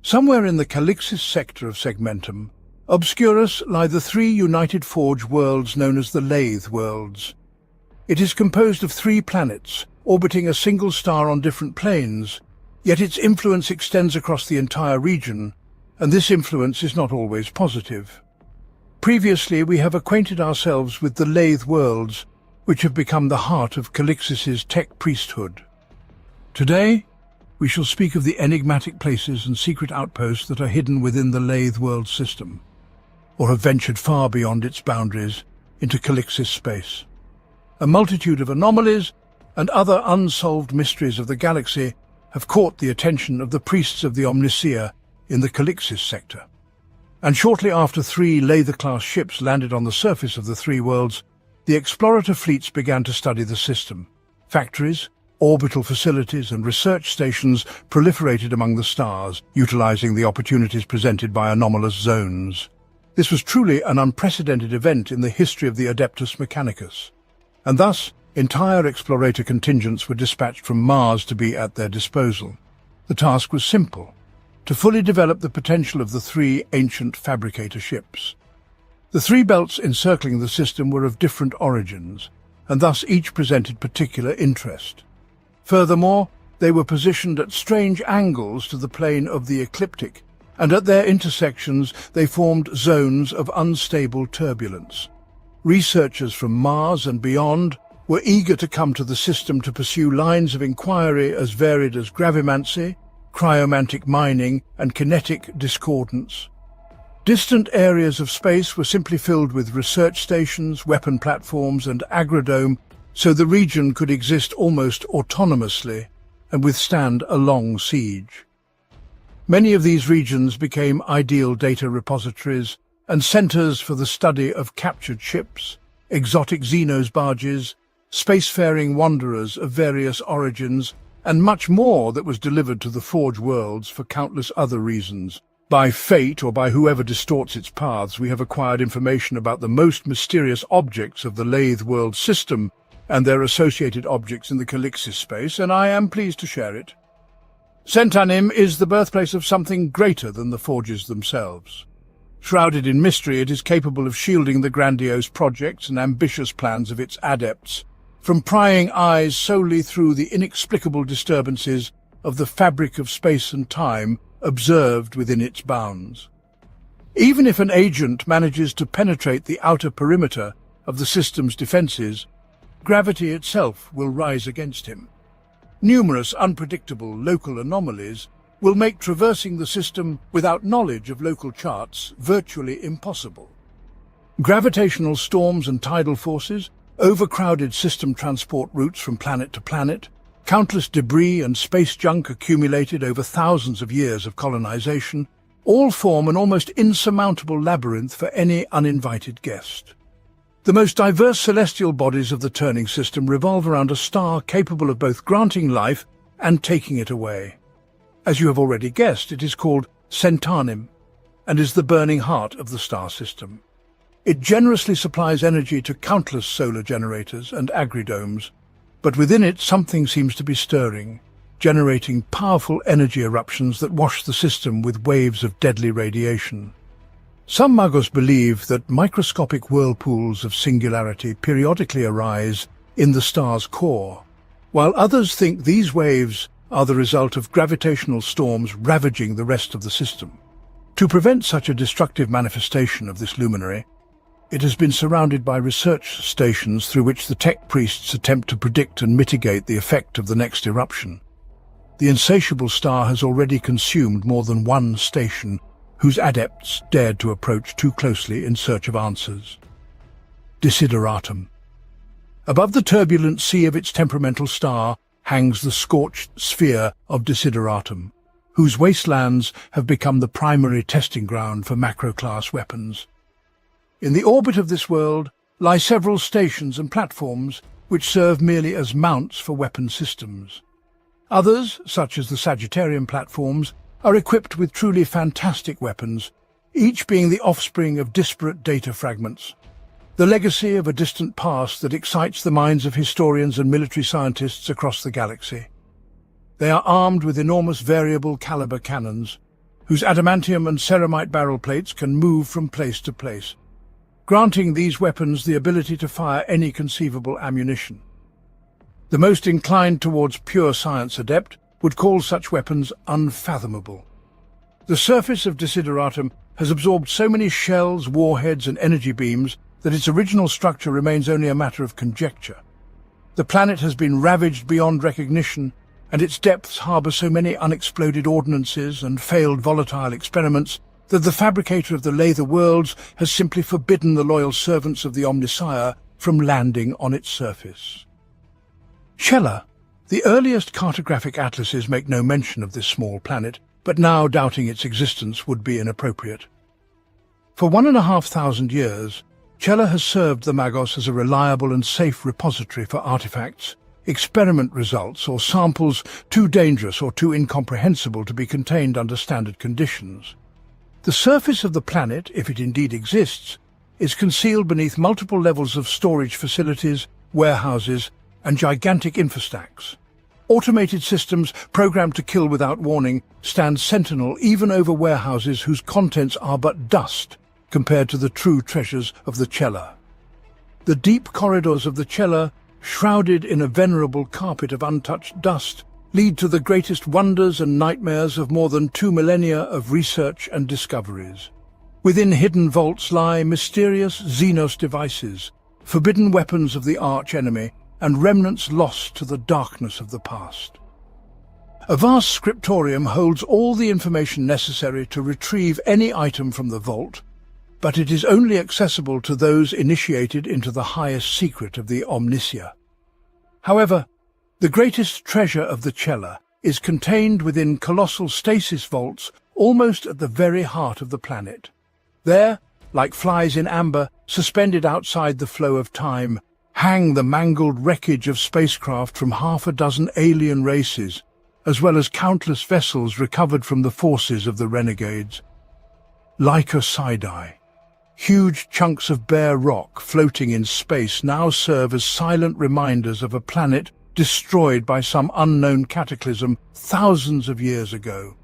Somewhere in the Calixis sector of Segmentum Obscurus lie the three united forge worlds known as the Lathe Worlds. It is composed of 3 planets, orbiting a single star on different planes, yet its influence extends across the entire region, and this influence is not always positive. Previously, we have acquainted ourselves with the Lathe Worlds, which have become the heart of Calixis's tech priesthood. Today, we shall speak of the enigmatic places and secret outposts that are hidden within the Lathe World system, or have ventured far beyond its boundaries into Calixis space. A multitude of anomalies and other unsolved mysteries of the galaxy have caught the attention of the priests of the Omnissiah in the Calixis sector. And shortly after 3 Lather-class ships landed on the surface of the 3 worlds, the explorator fleets began to study the system. Factories, orbital facilities and research stations proliferated among the stars, utilizing the opportunities presented by anomalous zones. This was truly an unprecedented event in the history of the Adeptus Mechanicus, and thus entire explorator contingents were dispatched from Mars to be at their disposal. The task was simple: to fully develop the potential of the 3 ancient fabricator ships. The 3 belts encircling the system were of different origins, and thus each presented particular interest. Furthermore, they were positioned at strange angles to the plane of the ecliptic, and at their intersections they formed zones of unstable turbulence. Researchers from Mars and beyond were eager to come to the system to pursue lines of inquiry as varied as gravimancy, cryomantic mining, and kinetic discordance. Distant areas of space were simply filled with research stations, weapon platforms, and agrodome, so the region could exist almost autonomously and withstand a long siege. Many of these regions became ideal data repositories and centers for the study of captured ships, exotic Xenos barges, spacefaring wanderers of various origins, and much more that was delivered to the Forge worlds for countless other reasons. By fate, or by whoever distorts its paths, we have acquired information about the most mysterious objects of the Lathe World system and their associated objects in the Calixis space, and I am pleased to share it. Centanim is the birthplace of something greater than the Forges themselves. Shrouded in mystery, it is capable of shielding the grandiose projects and ambitious plans of its adepts from prying eyes solely through the inexplicable disturbances of the fabric of space and time observed within its bounds. Even if an agent manages to penetrate the outer perimeter of the system's defenses, gravity itself will rise against him. Numerous unpredictable local anomalies will make traversing the system without knowledge of local charts virtually impossible. Gravitational storms and tidal forces, overcrowded system transport routes from planet to planet, countless debris and space junk accumulated over thousands of years of colonization, all form an almost insurmountable labyrinth for any uninvited guest. The most diverse celestial bodies of the turning system revolve around a star capable of both granting life and taking it away. As you have already guessed, it is called Centanim, and is the burning heart of the star system. It generously supplies energy to countless solar generators and agridomes, but within it something seems to be stirring, generating powerful energy eruptions that wash the system with waves of deadly radiation. Some magos believe that microscopic whirlpools of singularity periodically arise in the star's core, while others think these waves are the result of gravitational storms ravaging the rest of the system. To prevent such a destructive manifestation of this luminary, it has been surrounded by research stations through which the tech priests attempt to predict and mitigate the effect of the next eruption. The insatiable star has already consumed more than one station whose adepts dared to approach too closely in search of answers. Desideratum. Above the turbulent sea of its temperamental star hangs the scorched sphere of Desideratum, whose wastelands have become the primary testing ground for macro-class weapons. In the orbit of this world lie several stations and platforms which serve merely as mounts for weapon systems. Others, such as the Sagittarian platforms, are equipped with truly fantastic weapons, each being the offspring of disparate data fragments, the legacy of a distant past that excites the minds of historians and military scientists across the galaxy. They are armed with enormous variable caliber cannons, whose adamantium and ceramite barrel plates can move from place to place, granting these weapons the ability to fire any conceivable ammunition. The most inclined towards pure science adept would call such weapons unfathomable. The surface of Desideratum has absorbed so many shells, warheads and energy beams that its original structure remains only a matter of conjecture. The planet has been ravaged beyond recognition, and its depths harbour so many unexploded ordnances and failed volatile experiments that the fabricator of the Lather Worlds has simply forbidden the loyal servants of the Omnissiah from landing on its surface. Chela, the earliest cartographic atlases make no mention of this small planet, but now doubting its existence would be inappropriate. For 1,500 years, Chela has served the Magos as a reliable and safe repository for artifacts, experiment results, or samples too dangerous or too incomprehensible to be contained under standard conditions. The surface of the planet, if it indeed exists, is concealed beneath multiple levels of storage facilities, warehouses, and gigantic infostacks. Automated systems programmed to kill without warning stand sentinel even over warehouses whose contents are but dust compared to the true treasures of the Chela. The deep corridors of the Chela, shrouded in a venerable carpet of untouched dust, lead to the greatest wonders and nightmares of more than 2 millennia of research and discoveries. Within hidden vaults lie mysterious Xenos devices, forbidden weapons of the arch-enemy, and remnants lost to the darkness of the past. A vast scriptorium holds all the information necessary to retrieve any item from the vault, but it is only accessible to those initiated into the highest secret of the Omnissiah. However, the greatest treasure of the Chela is contained within colossal stasis vaults almost at the very heart of the planet. There, like flies in amber, suspended outside the flow of time, hang the mangled wreckage of spacecraft from 6 alien races, as well as countless vessels recovered from the forces of the renegades. Lycosidai, huge chunks of bare rock floating in space, now serve as silent reminders of a planet destroyed by some unknown cataclysm thousands of years ago.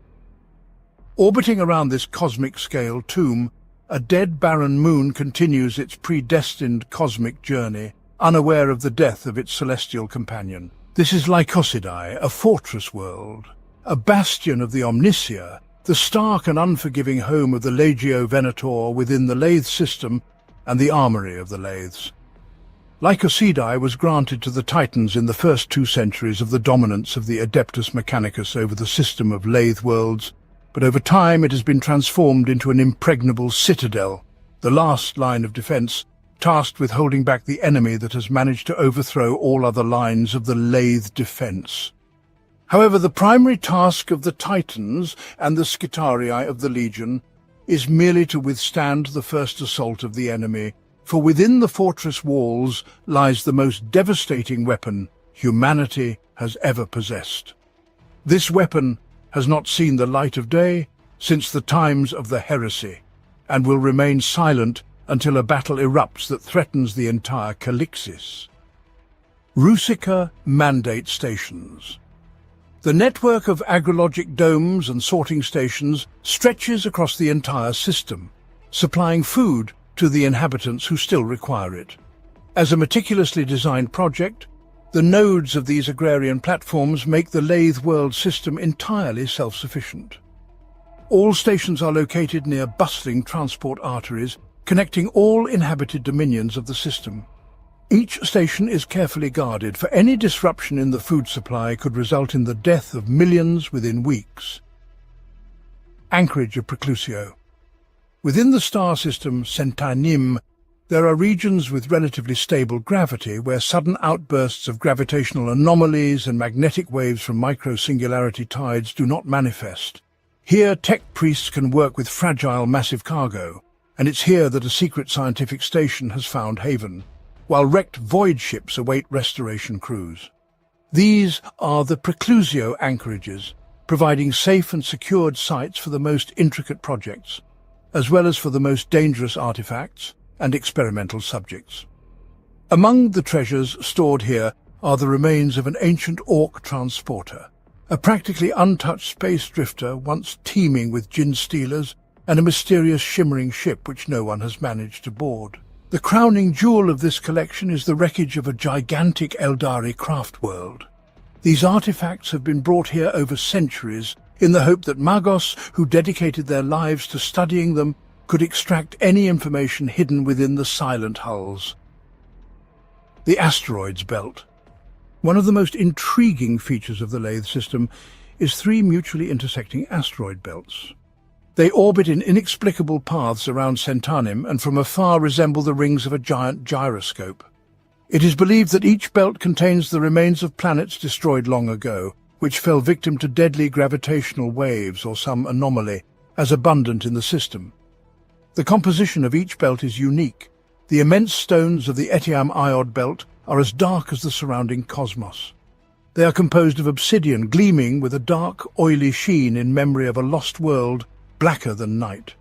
Orbiting around this cosmic-scale tomb, a dead barren moon continues its predestined cosmic journey, unaware of the death of its celestial companion. This is Lycosidai, a fortress world, a bastion of the Omnissiah, the stark and unforgiving home of the Legio Venator within the Lathe system and the armory of the Lathes. Lycosidai was granted to the Titans in the first 2 centuries of the dominance of the Adeptus Mechanicus over the system of Lathe worlds, but over time it has been transformed into an impregnable citadel, the last line of defense, tasked with holding back the enemy that has managed to overthrow all other lines of the Lathe defense. However, the primary task of the Titans and the Skitarii of the Legion is merely to withstand the first assault of the enemy, for within the fortress walls lies the most devastating weapon humanity has ever possessed. This weapon has not seen the light of day since the times of the heresy, and will remain silent until a battle erupts that threatens the entire Calixis. Rusica Mandate Stations. The network of agrologic domes and sorting stations stretches across the entire system, supplying food to the inhabitants who still require it. As a meticulously designed project, the nodes of these agrarian platforms make the Lathe world system entirely self-sufficient. All stations are located near bustling transport arteries, connecting all inhabited dominions of the system. Each station is carefully guarded, for any disruption in the food supply could result in the death of millions within weeks. Anchorage of Preclusio. Within the star system Centanim, there are regions with relatively stable gravity where sudden outbursts of gravitational anomalies and magnetic waves from micro-singularity tides do not manifest. Here, tech priests can work with fragile massive cargo, and it's here that a secret scientific station has found haven, while wrecked void ships await restoration crews. These are the Preclusio anchorages, providing safe and secured sites for the most intricate projects, as well as for the most dangerous artifacts and experimental subjects. Among the treasures stored here are the remains of an ancient orc transporter, a practically untouched space drifter once teeming with gin stealers and a mysterious shimmering ship which no one has managed to board. The crowning jewel of this collection is the wreckage of a gigantic Eldari craft world. These artifacts have been brought here over centuries in the hope that magos who dedicated their lives to studying them could extract any information hidden within the silent hulls. The Asteroids Belt. One of the most intriguing features of the Lathe system is three mutually intersecting asteroid belts. They orbit in inexplicable paths around Centanim and from afar resemble the rings of a giant gyroscope. It is believed that each belt contains the remains of planets destroyed long ago, which fell victim to deadly gravitational waves or some anomaly, as abundant in the system. The composition of each belt is unique. The immense stones of the Etiam Iod belt are as dark as the surrounding cosmos. They are composed of obsidian gleaming with a dark, oily sheen in memory of a lost world blacker than night.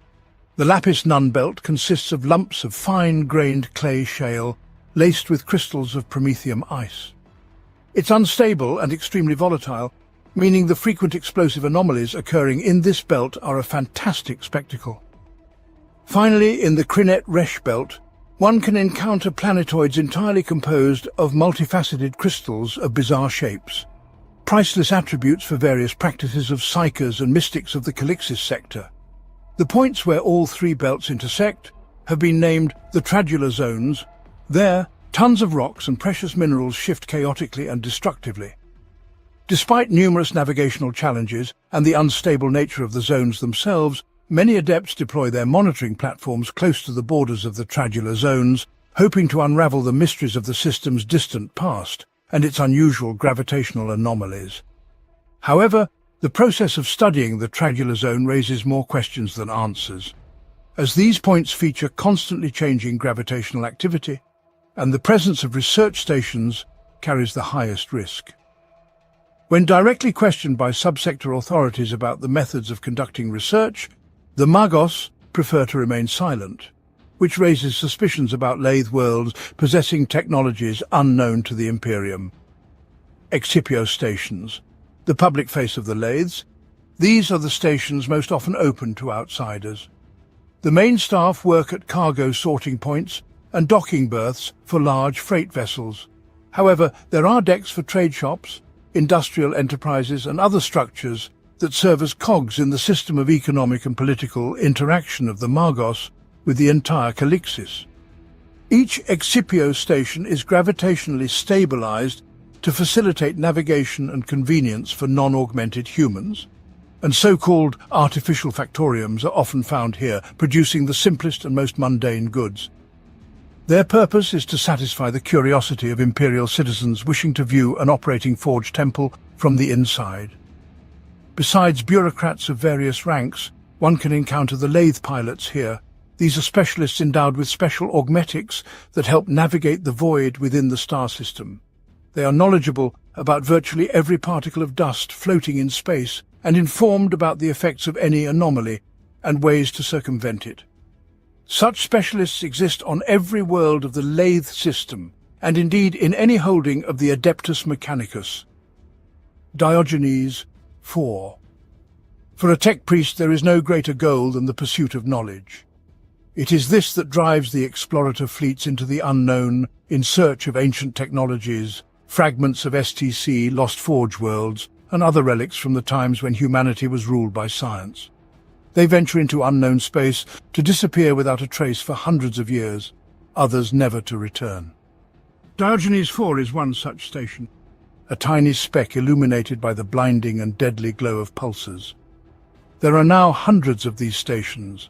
The Lapis Nun belt consists of lumps of fine-grained clay shale laced with crystals of promethium ice. It's unstable and extremely volatile, meaning the frequent explosive anomalies occurring in this belt are a fantastic spectacle. Finally, in the Krinet Resh belt, one can encounter planetoids entirely composed of multifaceted crystals of bizarre shapes, priceless attributes for various practices of psychers and mystics of the Calixis sector. The points where all three belts intersect have been named the Tradular Zones. There, tons of rocks and precious minerals shift chaotically and destructively. Despite numerous navigational challenges and the unstable nature of the zones themselves, many adepts deploy their monitoring platforms close to the borders of the Tradular Zones, hoping to unravel the mysteries of the system's distant past and its unusual gravitational anomalies. However, the process of studying the Tradular Zone raises more questions than answers, as these points feature constantly changing gravitational activity, and the presence of research stations carries the highest risk. When directly questioned by subsector authorities about the methods of conducting research, the Magos prefer to remain silent, which raises suspicions about Lathe worlds possessing technologies unknown to the Imperium. Excipio stations, the public face of the Lathes. These are the stations most often open to outsiders. The main staff work at cargo sorting points and docking berths for large freight vessels. However, there are decks for trade shops, industrial enterprises and other structures that serve as cogs in the system of economic and political interaction of the Magos with the entire Calixis. Each Excipio station is gravitationally stabilized to facilitate navigation and convenience for non-augmented humans, and so-called artificial factoriums are often found here, producing the simplest and most mundane goods. Their purpose is to satisfy the curiosity of Imperial citizens wishing to view an operating forge temple from the inside. Besides bureaucrats of various ranks, one can encounter the lathe pilots here. These are specialists endowed with special augmetics that help navigate the void within the star system. They are knowledgeable about virtually every particle of dust floating in space and informed about the effects of any anomaly and ways to circumvent it. Such specialists exist on every world of the Lathe system, and indeed in any holding of the Adeptus Mechanicus. Diogenes 4. For a tech priest there is no greater goal than the pursuit of knowledge. It is this that drives the explorator fleets into the unknown in search of ancient technologies, fragments of STC, lost forge worlds, and other relics from the times when humanity was ruled by science. They venture into unknown space to disappear without a trace for hundreds of years, others never to return. Diogenes 4 is one such station, a tiny speck illuminated by the blinding and deadly glow of pulsars. There are now hundreds of these stations,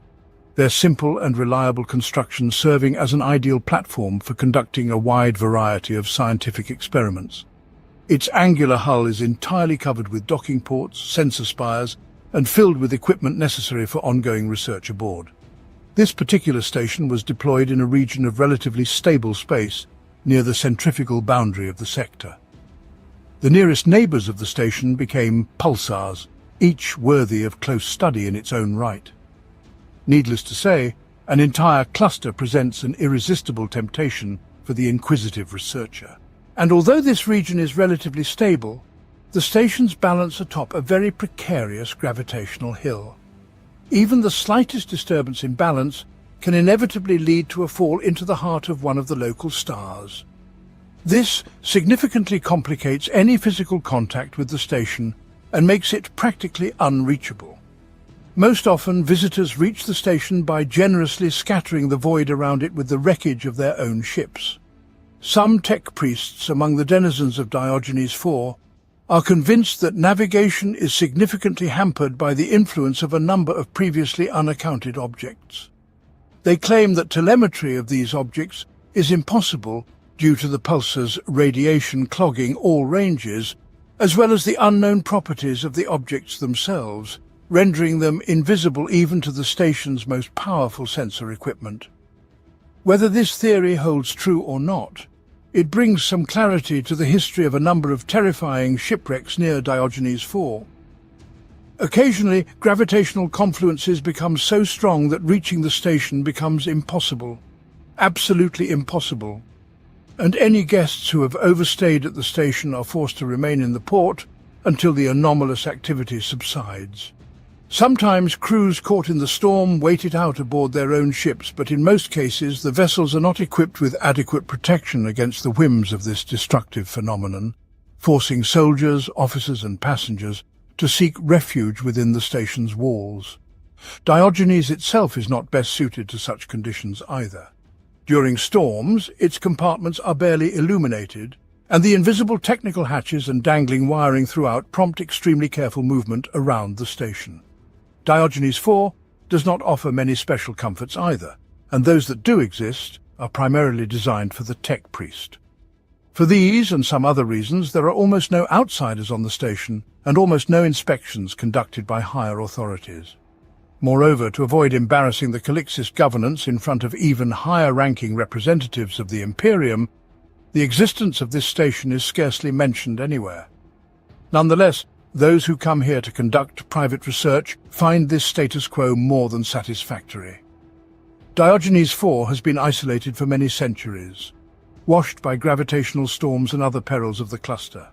their simple and reliable construction serving as an ideal platform for conducting a wide variety of scientific experiments. Its angular hull is entirely covered with docking ports, sensor spires, and filled with equipment necessary for ongoing research aboard. This particular station was deployed in a region of relatively stable space near the centrifugal boundary of the sector. The nearest neighbors of the station became pulsars, each worthy of close study in its own right. Needless to say, an entire cluster presents an irresistible temptation for the inquisitive researcher. And although this region is relatively stable, The stations balance atop a very precarious gravitational hill. Even the slightest disturbance in balance can inevitably lead to a fall into the heart of one of the local stars. This significantly complicates any physical contact with the station and makes it practically unreachable. Most often, visitors reach the station by generously scattering the void around it with the wreckage of their own ships. Some tech priests among the denizens of Diogenes IV are convinced that navigation is significantly hampered by the influence of a number of previously unaccounted objects. They claim that telemetry of these objects is impossible due to the pulsar's radiation clogging all ranges, as well as the unknown properties of the objects themselves, rendering them invisible even to the station's most powerful sensor equipment. Whether this theory holds true or not, it brings some clarity to the history of a number of terrifying shipwrecks near Diogenes IV. Occasionally, gravitational confluences become so strong that reaching the station becomes impossible. Absolutely impossible. And any guests who have overstayed at the station are forced to remain in the port until the anomalous activity subsides. Sometimes crews caught in the storm wait it out aboard their own ships, but in most cases the vessels are not equipped with adequate protection against the whims of this destructive phenomenon, forcing soldiers, officers and passengers to seek refuge within the station's walls. Diogenes itself is not best suited to such conditions either. During storms, its compartments are barely illuminated, and the invisible technical hatches and dangling wiring throughout prompt extremely careful movement around the station. Diogenes IV does not offer many special comforts either, and those that do exist are primarily designed for the tech priest. For these and some other reasons, there are almost no outsiders on the station and almost no inspections conducted by higher authorities. Moreover, to avoid embarrassing the Calixis governance in front of even higher-ranking representatives of the Imperium, the existence of this station is scarcely mentioned anywhere. Nonetheless, those who come here to conduct private research find this status quo more than satisfactory. Diogenes IV has been isolated for many centuries, washed by gravitational storms and other perils of the cluster.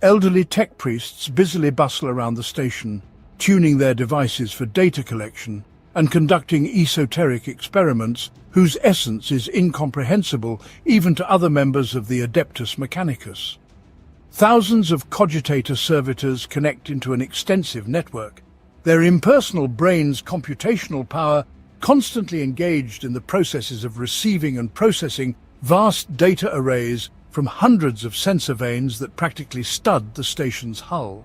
Elderly tech priests busily bustle around the station, tuning their devices for data collection and conducting esoteric experiments whose essence is incomprehensible even to other members of the Adeptus Mechanicus. Thousands of cogitator servitors connect into an extensive network, their impersonal brains' computational power constantly engaged in the processes of receiving and processing vast data arrays from hundreds of sensor vanes that practically stud the station's hull.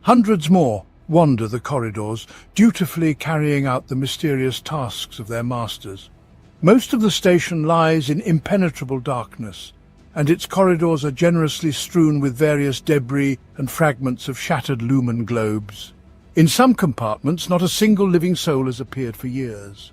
Hundreds more wander the corridors, dutifully carrying out the mysterious tasks of their masters. Most of the station lies in impenetrable darkness, and its corridors are generously strewn with various debris and fragments of shattered lumen globes. In some compartments, not a single living soul has appeared for years.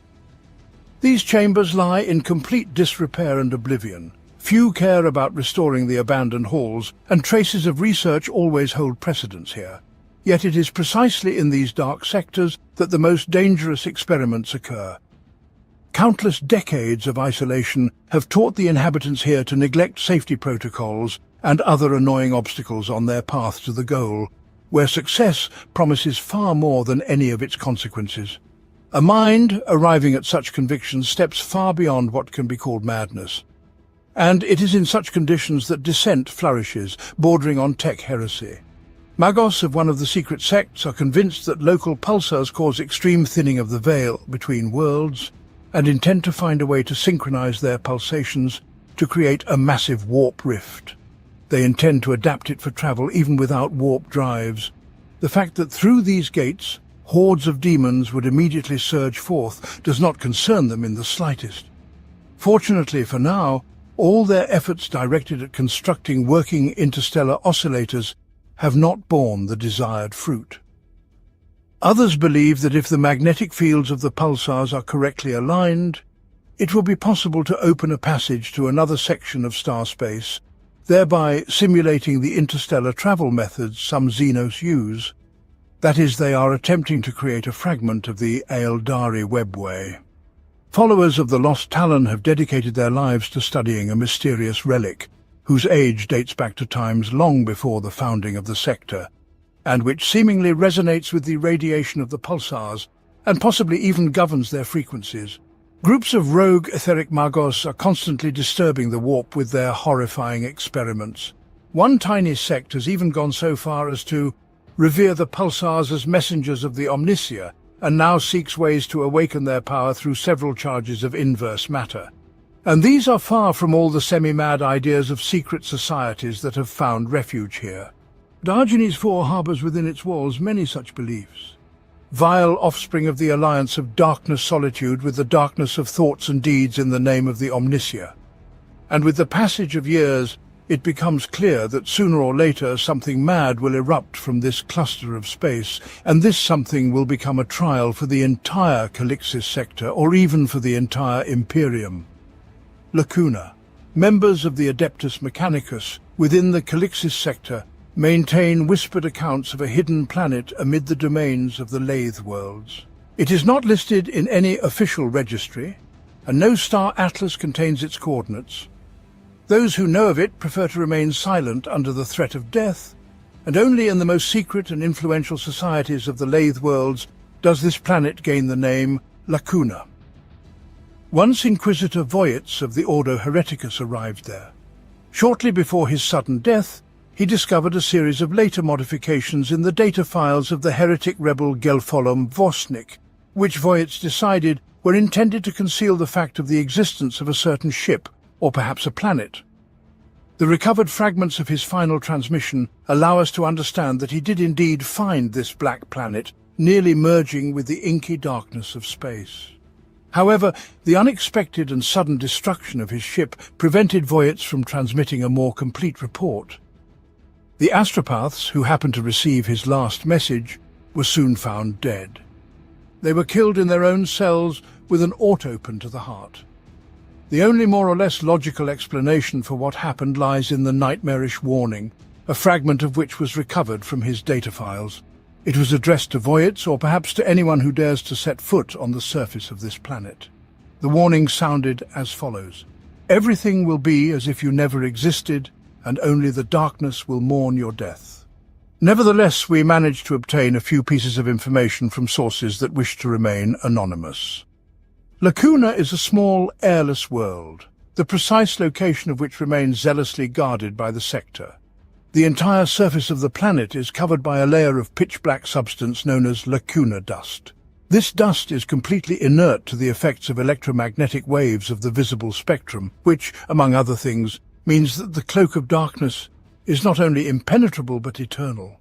These chambers lie in complete disrepair and oblivion. Few care about restoring the abandoned halls, and traces of research always hold precedence here. Yet it is precisely in these dark sectors that the most dangerous experiments occur. Countless decades of isolation have taught the inhabitants here to neglect safety protocols and other annoying obstacles on their path to the goal, where success promises far more than any of its consequences. A mind arriving at such convictions steps far beyond what can be called madness. And it is in such conditions that dissent flourishes, bordering on tech heresy. Magos of one of the secret sects are convinced that local pulsars cause extreme thinning of the veil between worlds and intend to find a way to synchronize their pulsations to create a massive warp rift. They intend to adapt it for travel even without warp drives. The fact that through these gates, hordes of demons would immediately surge forth does not concern them in the slightest. Fortunately for now, all their efforts directed at constructing working interstellar oscillators have not borne the desired fruit. Others believe that if the magnetic fields of the pulsars are correctly aligned, it will be possible to open a passage to another section of star space, thereby simulating the interstellar travel methods some Xenos use. That is, they are attempting to create a fragment of the Aeldari webway. Followers of the Lost Talon have dedicated their lives to studying a mysterious relic, whose age dates back to times long before the founding of the sector, and which seemingly resonates with the radiation of the pulsars, and possibly even governs their frequencies. Groups of rogue etheric magos are constantly disturbing the warp with their horrifying experiments. One tiny sect has even gone so far as to revere the pulsars as messengers of the Omnissiah, and now seeks ways to awaken their power through several charges of inverse matter. And these are far from all the semi-mad ideas of secret societies that have found refuge here. Diogenes IV harbours within its walls many such beliefs. Vile offspring of the alliance of darkness solitude with the darkness of thoughts and deeds in the name of the Omnissiah. And with the passage of years, it becomes clear that sooner or later something mad will erupt from this cluster of space, and this something will become a trial for the entire Calixis sector, or even for the entire Imperium. Lacuna. Members of the Adeptus Mechanicus within the Calixis sector maintain whispered accounts of a hidden planet amid the domains of the Lathe worlds. It is not listed in any official registry, and no star atlas contains its coordinates. Those who know of it prefer to remain silent under the threat of death, and only in the most secret and influential societies of the Lathe worlds does this planet gain the name Lacuna. Once Inquisitor Voyitz of the Ordo Hereticus arrived there. Shortly before his sudden death, he discovered a series of later modifications in the data files of the heretic rebel Gelfolum Vosnik, which Voyitz decided were intended to conceal the fact of the existence of a certain ship, or perhaps a planet. The recovered fragments of his final transmission allow us to understand that he did indeed find this black planet, nearly merging with the inky darkness of space. However, the unexpected and sudden destruction of his ship prevented Voyitz from transmitting a more complete report. The astropaths who happened to receive his last message were soon found dead. They were killed in their own cells with an autopen to the heart. The only more or less logical explanation for what happened lies in the nightmarish warning, a fragment of which was recovered from his data files. It was addressed to Voyitz, or perhaps to anyone who dares to set foot on the surface of this planet. The warning sounded as follows: "Everything will be as if you never existed, and only the darkness will mourn your death." Nevertheless, we managed to obtain a few pieces of information from sources that wish to remain anonymous. Lacuna is a small, airless world, the precise location of which remains zealously guarded by the sector. The entire surface of the planet is covered by a layer of pitch-black substance known as Lacuna dust. This dust is completely inert to the effects of electromagnetic waves of the visible spectrum, which, among other things, means that the cloak of darkness is not only impenetrable but eternal.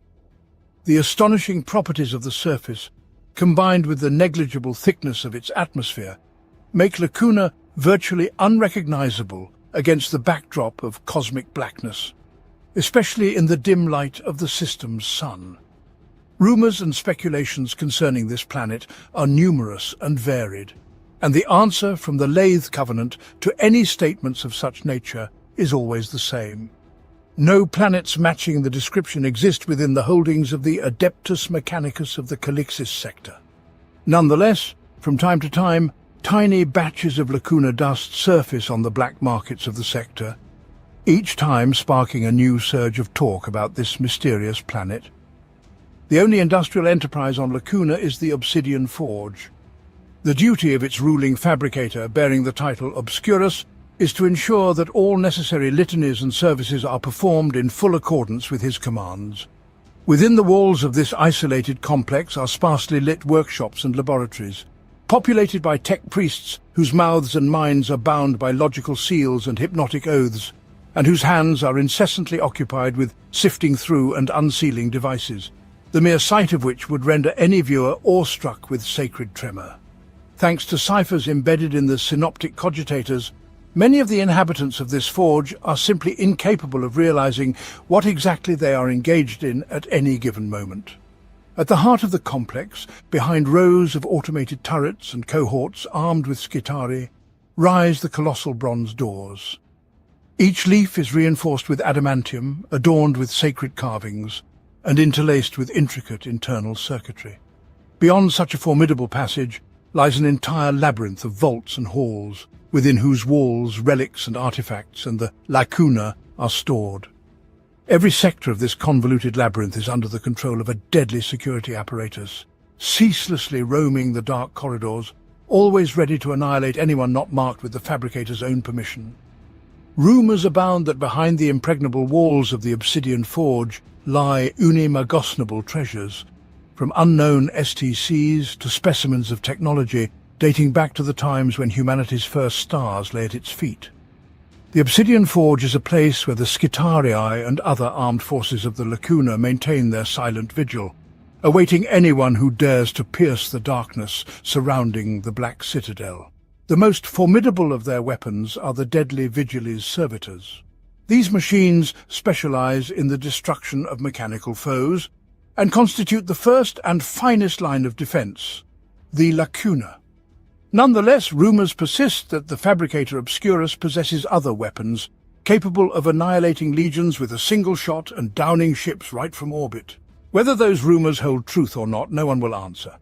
The astonishing properties of the surface, combined with the negligible thickness of its atmosphere, make Lacuna virtually unrecognizable against the backdrop of cosmic blackness, especially in the dim light of the system's sun. Rumors and speculations concerning this planet are numerous and varied, and the answer from the Lathe Covenant to any statements of such nature is always the same. No planets matching the description exist within the holdings of the Adeptus Mechanicus of the Calixis sector. Nonetheless, from time to time, tiny batches of Lacuna dust surface on the black markets of the sector, each time sparking a new surge of talk about this mysterious planet. The only industrial enterprise on Lacuna is the Obsidian Forge. The duty of its ruling fabricator, bearing the title Obscurus, is to ensure that all necessary litanies and services are performed in full accordance with his commands. Within the walls of this isolated complex are sparsely lit workshops and laboratories, populated by tech priests whose mouths and minds are bound by logical seals and hypnotic oaths, and whose hands are incessantly occupied with sifting through and unsealing devices, the mere sight of which would render any viewer awestruck with sacred tremor. Thanks to ciphers embedded in the synoptic cogitators, many of the inhabitants of this forge are simply incapable of realizing what exactly they are engaged in at any given moment. At the heart of the complex, behind rows of automated turrets and cohorts armed with skitari, rise the colossal bronze doors. Each leaf is reinforced with adamantium, adorned with sacred carvings, and interlaced with intricate internal circuitry. Beyond such a formidable passage lies an entire labyrinth of vaults and halls, within whose walls relics and artifacts and the Lacuna are stored. Every sector of this convoluted labyrinth is under the control of a deadly security apparatus, ceaselessly roaming the dark corridors, always ready to annihilate anyone not marked with the fabricator's own permission. Rumours abound that behind the impregnable walls of the Obsidian Forge lie unimaginable treasures, from unknown STCs to specimens of technology dating back to the times when humanity's first stars lay at its feet. The Obsidian Forge is a place where the Skitarii and other armed forces of the Lacuna maintain their silent vigil, awaiting anyone who dares to pierce the darkness surrounding the Black Citadel. The most formidable of their weapons are the deadly Vigiles Servitors. These machines specialize in the destruction of mechanical foes and constitute the first and finest line of defense, the Lacuna. Nonetheless, rumors persist that the Fabricator Obscurus possesses other weapons, capable of annihilating legions with a single shot and downing ships right from orbit. Whether those rumors hold truth or not, no one will answer.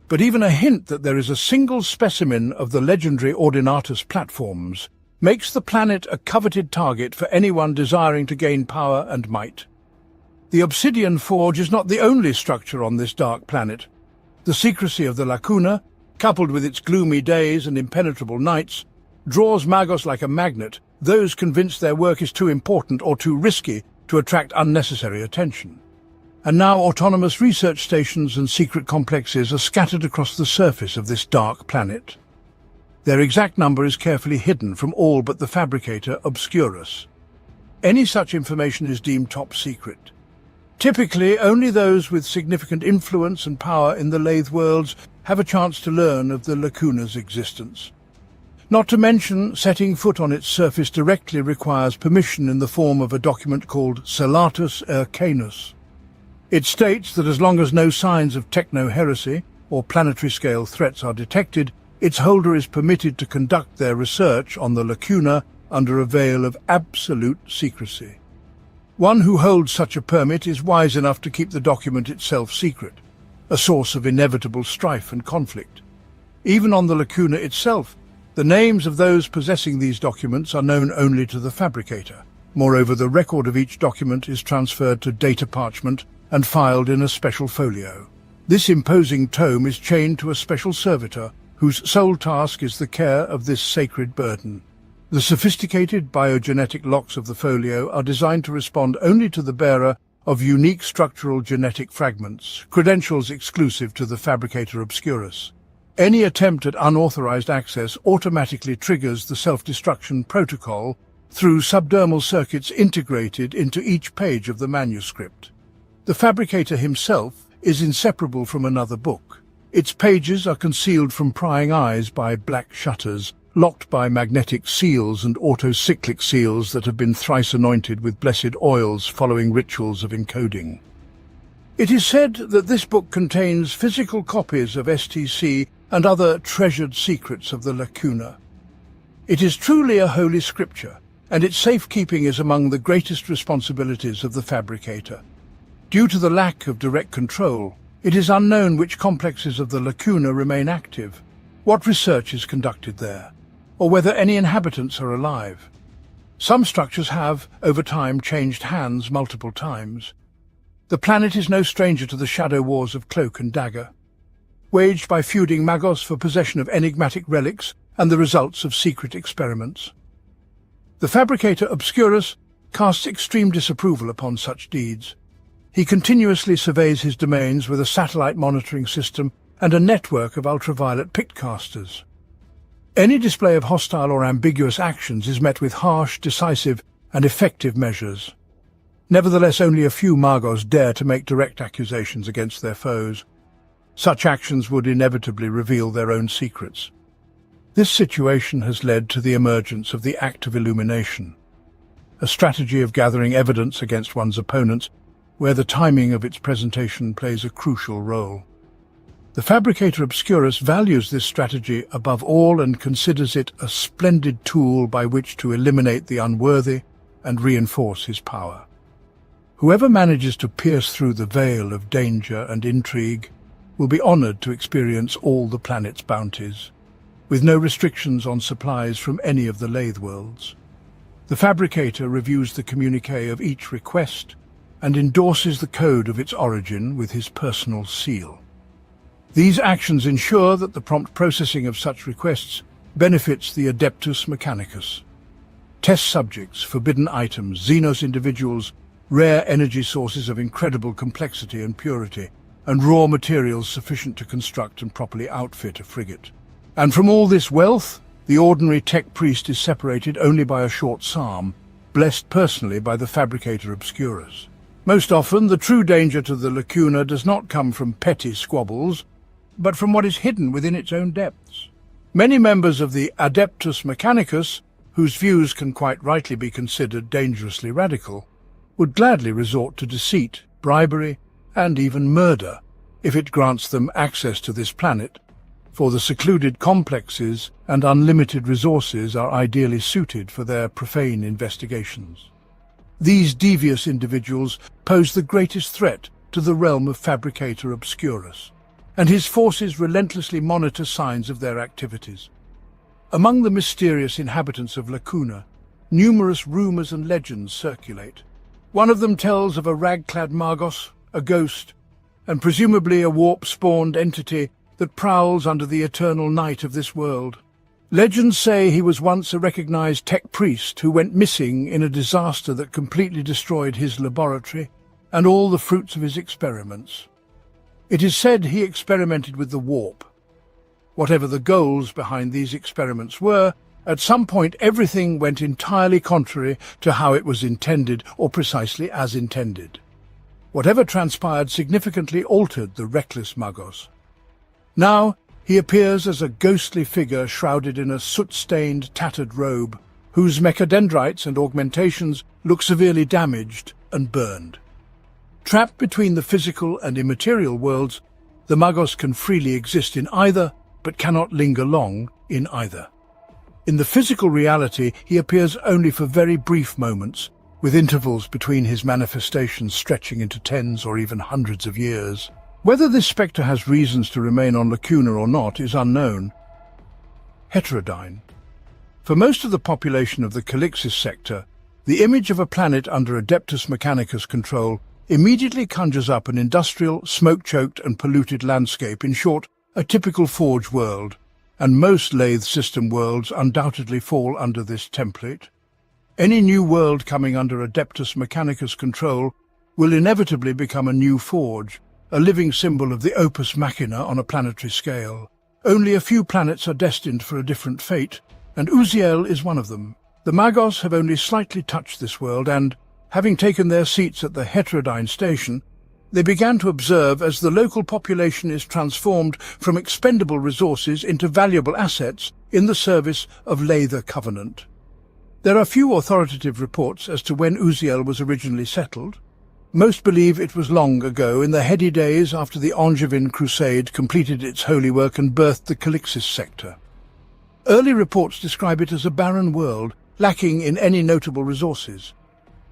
But even a hint that there is a single specimen of the legendary Ordinatus platforms makes the planet a coveted target for anyone desiring to gain power and might. The Obsidian Forge is not the only structure on this dark planet. The secrecy of the Lacuna, coupled with its gloomy days and impenetrable nights, draws magos like a magnet, those convinced their work is too important or too risky to attract unnecessary attention. And now autonomous research stations and secret complexes are scattered across the surface of this dark planet. Their exact number is carefully hidden from all but the Fabricator Obscurus. Any such information is deemed top secret. Typically, only those with significant influence and power in the Lathe worlds have a chance to learn of the Lacuna's existence. Not to mention, setting foot on its surface directly requires permission in the form of a document called Cellatus Arcanus. It states that as long as no signs of techno-heresy or planetary-scale threats are detected, its holder is permitted to conduct their research on the Lacuna under a veil of absolute secrecy. One who holds such a permit is wise enough to keep the document itself secret, a source of inevitable strife and conflict. Even on the Lacuna itself, the names of those possessing these documents are known only to the Fabricator. Moreover, the record of each document is transferred to data parchment and filed in a special folio. This imposing tome is chained to a special servitor, whose sole task is the care of this sacred burden. The sophisticated biogenetic locks of the folio are designed to respond only to the bearer of unique structural genetic fragments, credentials exclusive to the Fabricator Obscurus. Any attempt at unauthorized access automatically triggers the self-destruction protocol through subdermal circuits integrated into each page of the manuscript. The Fabricator himself is inseparable from another book. Its pages are concealed from prying eyes by black shutters, locked by magnetic seals and auto-cyclic seals that have been thrice anointed with blessed oils following rituals of encoding. It is said that this book contains physical copies of STC and other treasured secrets of the Lacuna. It is truly a holy scripture, and its safekeeping is among the greatest responsibilities of the Fabricator. Due to the lack of direct control, it is unknown which complexes of the Lacuna remain active, what research is conducted there, or whether any inhabitants are alive. Some structures have, over time, changed hands multiple times. The planet is no stranger to the shadow wars of Cloak and Dagger, waged by feuding magos for possession of enigmatic relics and the results of secret experiments. The Fabricator Obscurus casts extreme disapproval upon such deeds. He continuously surveys his domains with a satellite monitoring system and a network of ultraviolet pictcasters. Any display of hostile or ambiguous actions is met with harsh, decisive, and effective measures. Nevertheless, only a few magos dare to make direct accusations against their foes. Such actions would inevitably reveal their own secrets. This situation has led to the emergence of the Act of Illumination, a strategy of gathering evidence against one's opponents, where the timing of its presentation plays a crucial role. The Fabricator Obscurus values this strategy above all and considers it a splendid tool by which to eliminate the unworthy and reinforce his power. Whoever manages to pierce through the veil of danger and intrigue will be honored to experience all the planet's bounties, with no restrictions on supplies from any of the Lathe worlds. The fabricator reviews the communique of each request and endorses the code of its origin with his personal seal. These actions ensure that the prompt processing of such requests benefits the Adeptus Mechanicus. Test subjects, forbidden items, Xenos individuals, rare energy sources of incredible complexity and purity, and raw materials sufficient to construct and properly outfit a frigate. And from all this wealth, the ordinary tech priest is separated only by a short psalm, blessed personally by the fabricator Obscurus. Most often, the true danger to the lacuna does not come from petty squabbles, but from what is hidden within its own depths. Many members of the Adeptus Mechanicus, whose views can quite rightly be considered dangerously radical, would gladly resort to deceit, bribery, and even murder if it grants them access to this planet, for the secluded complexes and unlimited resources are ideally suited for their profane investigations. These devious individuals pose the greatest threat to the realm of Fabricator Obscurus, and his forces relentlessly monitor signs of their activities. Among the mysterious inhabitants of Lacuna, numerous rumors and legends circulate. One of them tells of a rag-clad Magos, a ghost, and presumably a warp-spawned entity that prowls under the eternal night of this world. Legends say he was once a recognized tech priest who went missing in a disaster that completely destroyed his laboratory and all the fruits of his experiments. It is said he experimented with the warp. Whatever the goals behind these experiments were, at some point everything went entirely contrary to how it was intended, or precisely as intended. Whatever transpired significantly altered the reckless Magos. Now he appears as a ghostly figure shrouded in a soot-stained, tattered robe, whose mechadendrites and augmentations look severely damaged and burned. Trapped between the physical and immaterial worlds, the Magos can freely exist in either, but cannot linger long in either. In the physical reality, he appears only for very brief moments, with intervals between his manifestations stretching into tens or even hundreds of years. Whether this spectre has reasons to remain on Lacuna or not is unknown. Heterodyne. For most of the population of the Calixis sector, the image of a planet under Adeptus Mechanicus control immediately conjures up an industrial, smoke-choked and polluted landscape, in short, a typical Forge world, and most lathe system worlds undoubtedly fall under this template. Any new world coming under Adeptus Mechanicus control will inevitably become a new Forge, a living symbol of the opus machina on a planetary scale. Only a few planets are destined for a different fate, and Uziel is one of them. The Magos have only slightly touched this world and, having taken their seats at the Heterodyne station, they began to observe as the local population is transformed from expendable resources into valuable assets in the service of Lather Covenant. There are few authoritative reports as to when Uziel was originally settled. Most believe it was long ago, in the heady days after the Angevin Crusade completed its holy work and birthed the Calixis sector. Early reports describe it as a barren world, lacking in any notable resources.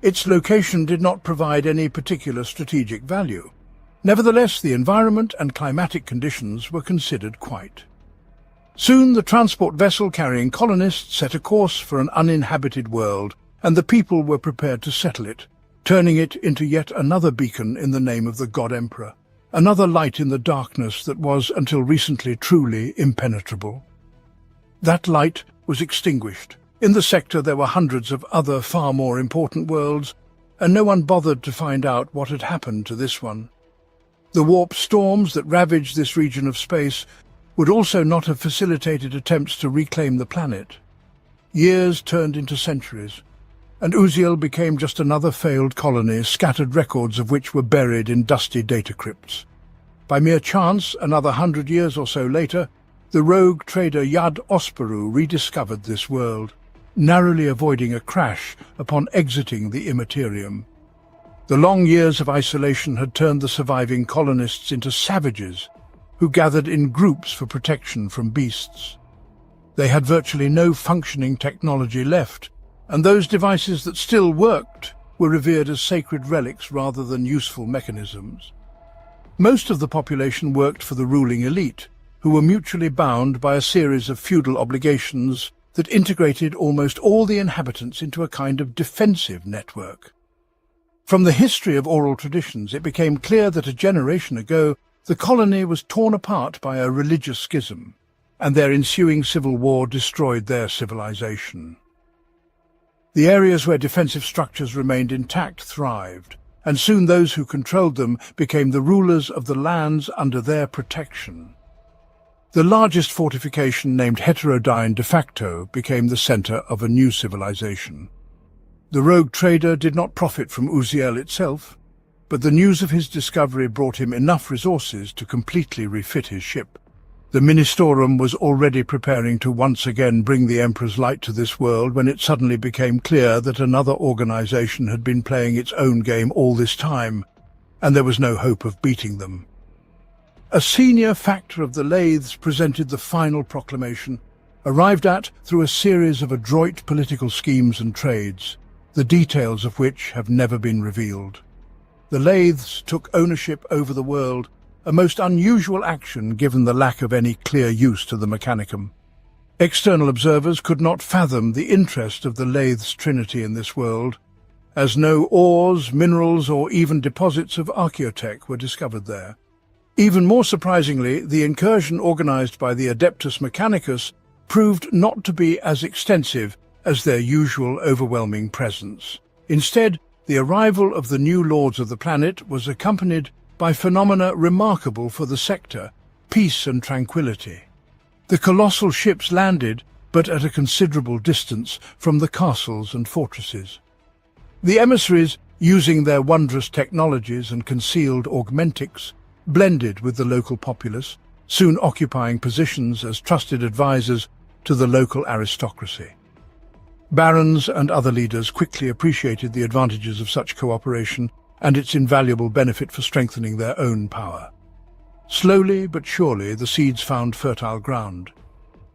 Its location did not provide any particular strategic value. Nevertheless, the environment and climatic conditions were considered quite. Soon the transport vessel carrying colonists set a course for an uninhabited world, and the people were prepared to settle it, turning it into yet another beacon in the name of the God Emperor, another light in the darkness that was, until recently, truly impenetrable. That light was extinguished. In the sector there were hundreds of other far more important worlds, and no one bothered to find out what had happened to this one. The warp storms that ravaged this region of space would also not have facilitated attempts to reclaim the planet. Years turned into centuries, and Uziel became just another failed colony, scattered records of which were buried in dusty data crypts. By mere chance, another 100 years or so later, the rogue trader Yad Osperu rediscovered this world, narrowly avoiding a crash upon exiting the Immaterium. The long years of isolation had turned the surviving colonists into savages who gathered in groups for protection from beasts. They had virtually no functioning technology left, and those devices that still worked were revered as sacred relics rather than useful mechanisms. Most of the population worked for the ruling elite, who were mutually bound by a series of feudal obligations that integrated almost all the inhabitants into a kind of defensive network. From the history of oral traditions, it became clear that a generation ago the colony was torn apart by a religious schism, and their ensuing civil war destroyed their civilization. The areas where defensive structures remained intact thrived, and soon those who controlled them became the rulers of the lands under their protection. The largest fortification, named Heterodyne de facto, became the center of a new civilization. The rogue trader did not profit from Uziel itself, but the news of his discovery brought him enough resources to completely refit his ship. The Ministorum was already preparing to once again bring the Emperor's light to this world when it suddenly became clear that another organization had been playing its own game all this time, and there was no hope of beating them. A senior factor of the Lathes presented the final proclamation, arrived at through a series of adroit political schemes and trades, the details of which have never been revealed. The Lathes took ownership over the world, a most unusual action given the lack of any clear use to the Mechanicum. External observers could not fathom the interest of the Lathes trinity in this world, as no ores, minerals, or even deposits of archaeotech were discovered there. Even more surprisingly, the incursion organized by the Adeptus Mechanicus proved not to be as extensive as their usual overwhelming presence. Instead, the arrival of the new lords of the planet was accompanied by phenomena remarkable for the sector: peace and tranquility. The colossal ships landed, but at a considerable distance from the castles and fortresses. The emissaries, using their wondrous technologies and concealed augmentics, blended with the local populace, soon occupying positions as trusted advisors to the local aristocracy. Barons and other leaders quickly appreciated the advantages of such cooperation and its invaluable benefit for strengthening their own power. Slowly but surely the seeds found fertile ground.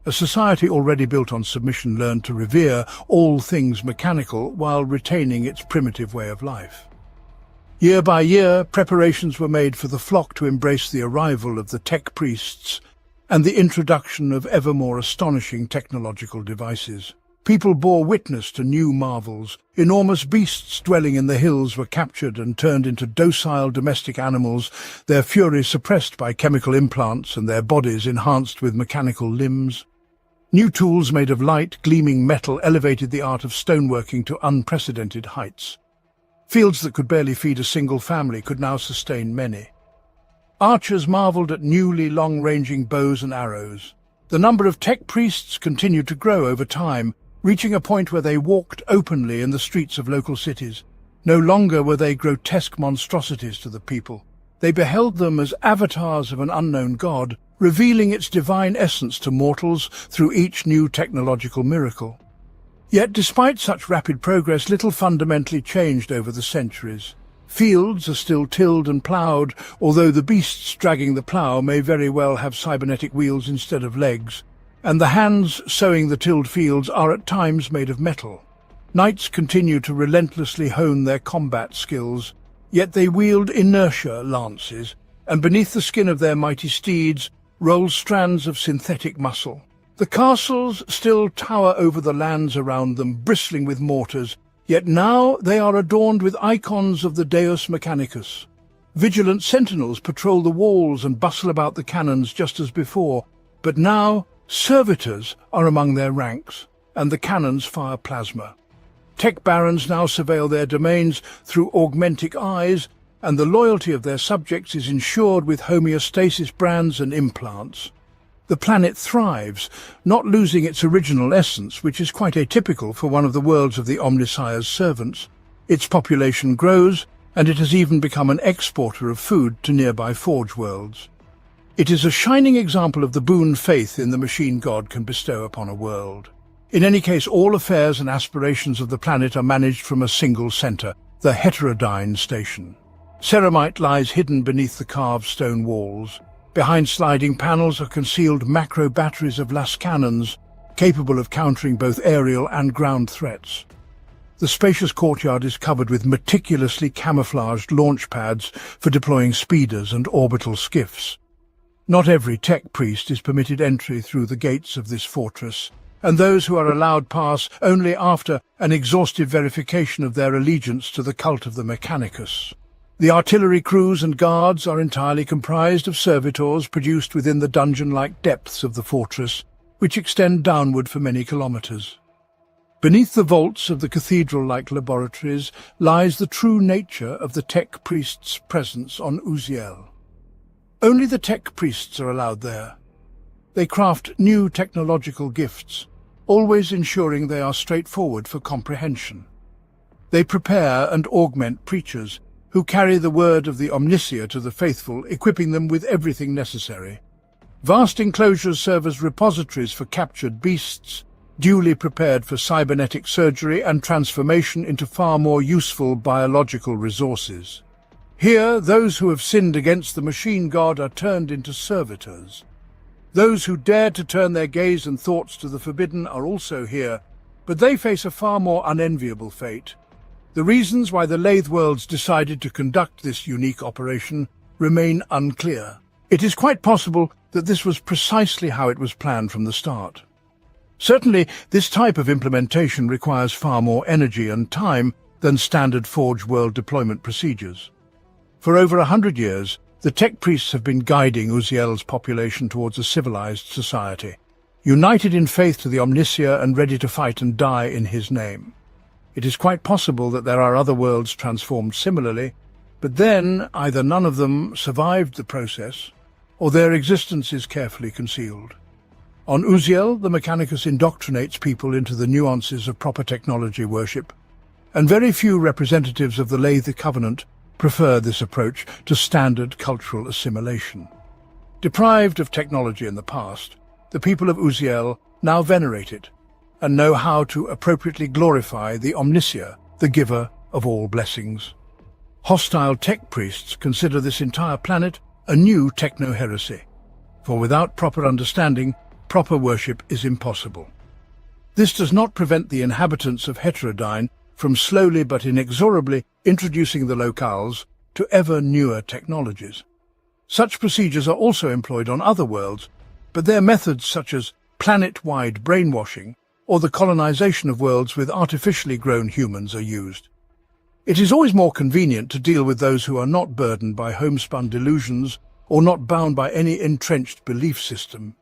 A society already built on submission learned to revere all things mechanical while retaining its primitive way of life. Year by year, preparations were made for the flock to embrace the arrival of the tech priests and the introduction of ever more astonishing technological devices. People bore witness to new marvels. Enormous beasts dwelling in the hills were captured and turned into docile domestic animals, their fury suppressed by chemical implants and their bodies enhanced with mechanical limbs. New tools made of light, gleaming metal elevated the art of stoneworking to unprecedented heights. Fields that could barely feed a single family could now sustain many. Archers marveled at newly long-ranging bows and arrows. The number of tech priests continued to grow over time, reaching a point where they walked openly in the streets of local cities. No longer were they grotesque monstrosities to the people. They beheld them as avatars of an unknown god, revealing its divine essence to mortals through each new technological miracle. Yet despite such rapid progress, little fundamentally changed over the centuries. Fields are still tilled and ploughed, although the beasts dragging the plough may very well have cybernetic wheels instead of legs, and the hands sowing the tilled fields are at times made of metal. Knights continue to relentlessly hone their combat skills, yet they wield inertia lances, and beneath the skin of their mighty steeds roll strands of synthetic muscle. The castles still tower over the lands around them, bristling with mortars, yet now they are adorned with icons of the Deus Mechanicus. Vigilant sentinels patrol the walls and bustle about the cannons just as before, but now servitors are among their ranks, and the cannons fire plasma. Tech barons now surveil their domains through augmentic eyes, and the loyalty of their subjects is ensured with homeostasis brands and implants. The planet thrives, not losing its original essence, which is quite atypical for one of the worlds of the Omnissiah's servants. Its population grows, and it has even become an exporter of food to nearby forge worlds. It is a shining example of the boon faith in the machine god can bestow upon a world. In any case, all affairs and aspirations of the planet are managed from a single center, the Heterodyne station. Ceramite lies hidden beneath the carved stone walls. Behind sliding panels are concealed macro batteries of las cannons, capable of countering both aerial and ground threats. The spacious courtyard is covered with meticulously camouflaged launch pads for deploying speeders and orbital skiffs. Not every tech priest is permitted entry through the gates of this fortress, and those who are allowed pass only after an exhaustive verification of their allegiance to the cult of the Mechanicus. The artillery crews and guards are entirely comprised of servitors produced within the dungeon-like depths of the fortress, which extend downward for many kilometers. Beneath the vaults of the cathedral-like laboratories lies the true nature of the tech priests' presence on Uziel. Only the tech priests are allowed there. They craft new technological gifts, always ensuring they are straightforward for comprehension. They prepare and augment preachers who carry the word of the Omnissiah to the faithful, equipping them with everything necessary. Vast enclosures serve as repositories for captured beasts, duly prepared for cybernetic surgery and transformation into far more useful biological resources. Here, those who have sinned against the machine god are turned into servitors. Those who dare to turn their gaze and thoughts to the forbidden are also here, but they face a far more unenviable fate. The reasons why the Lathe Worlds decided to conduct this unique operation remain unclear. It is quite possible that this was precisely how it was planned from the start. Certainly, this type of implementation requires far more energy and time than standard Forge World deployment procedures. For over 100 years, the tech priests have been guiding Uziel's population towards a civilized society, united in faith to the Omnissiah and ready to fight and die in his name. It is quite possible that there are other worlds transformed similarly, but then either none of them survived the process, or their existence is carefully concealed. On Uziel, the Mechanicus indoctrinates people into the nuances of proper technology worship, and very few representatives of the Lathe Covenant prefer this approach to standard cultural assimilation. Deprived of technology in the past, the people of Uziel now venerate it, and know how to appropriately glorify the Omnissiah, the giver of all blessings. Hostile tech priests consider this entire planet a new techno-heresy, for without proper understanding, proper worship is impossible. This does not prevent the inhabitants of Heterodyne from slowly but inexorably introducing the locales to ever newer technologies. Such procedures are also employed on other worlds, but their methods such as planet-wide brainwashing or the colonization of worlds with artificially grown humans are used. It is always more convenient to deal with those who are not burdened by homespun delusions or not bound by any entrenched belief system.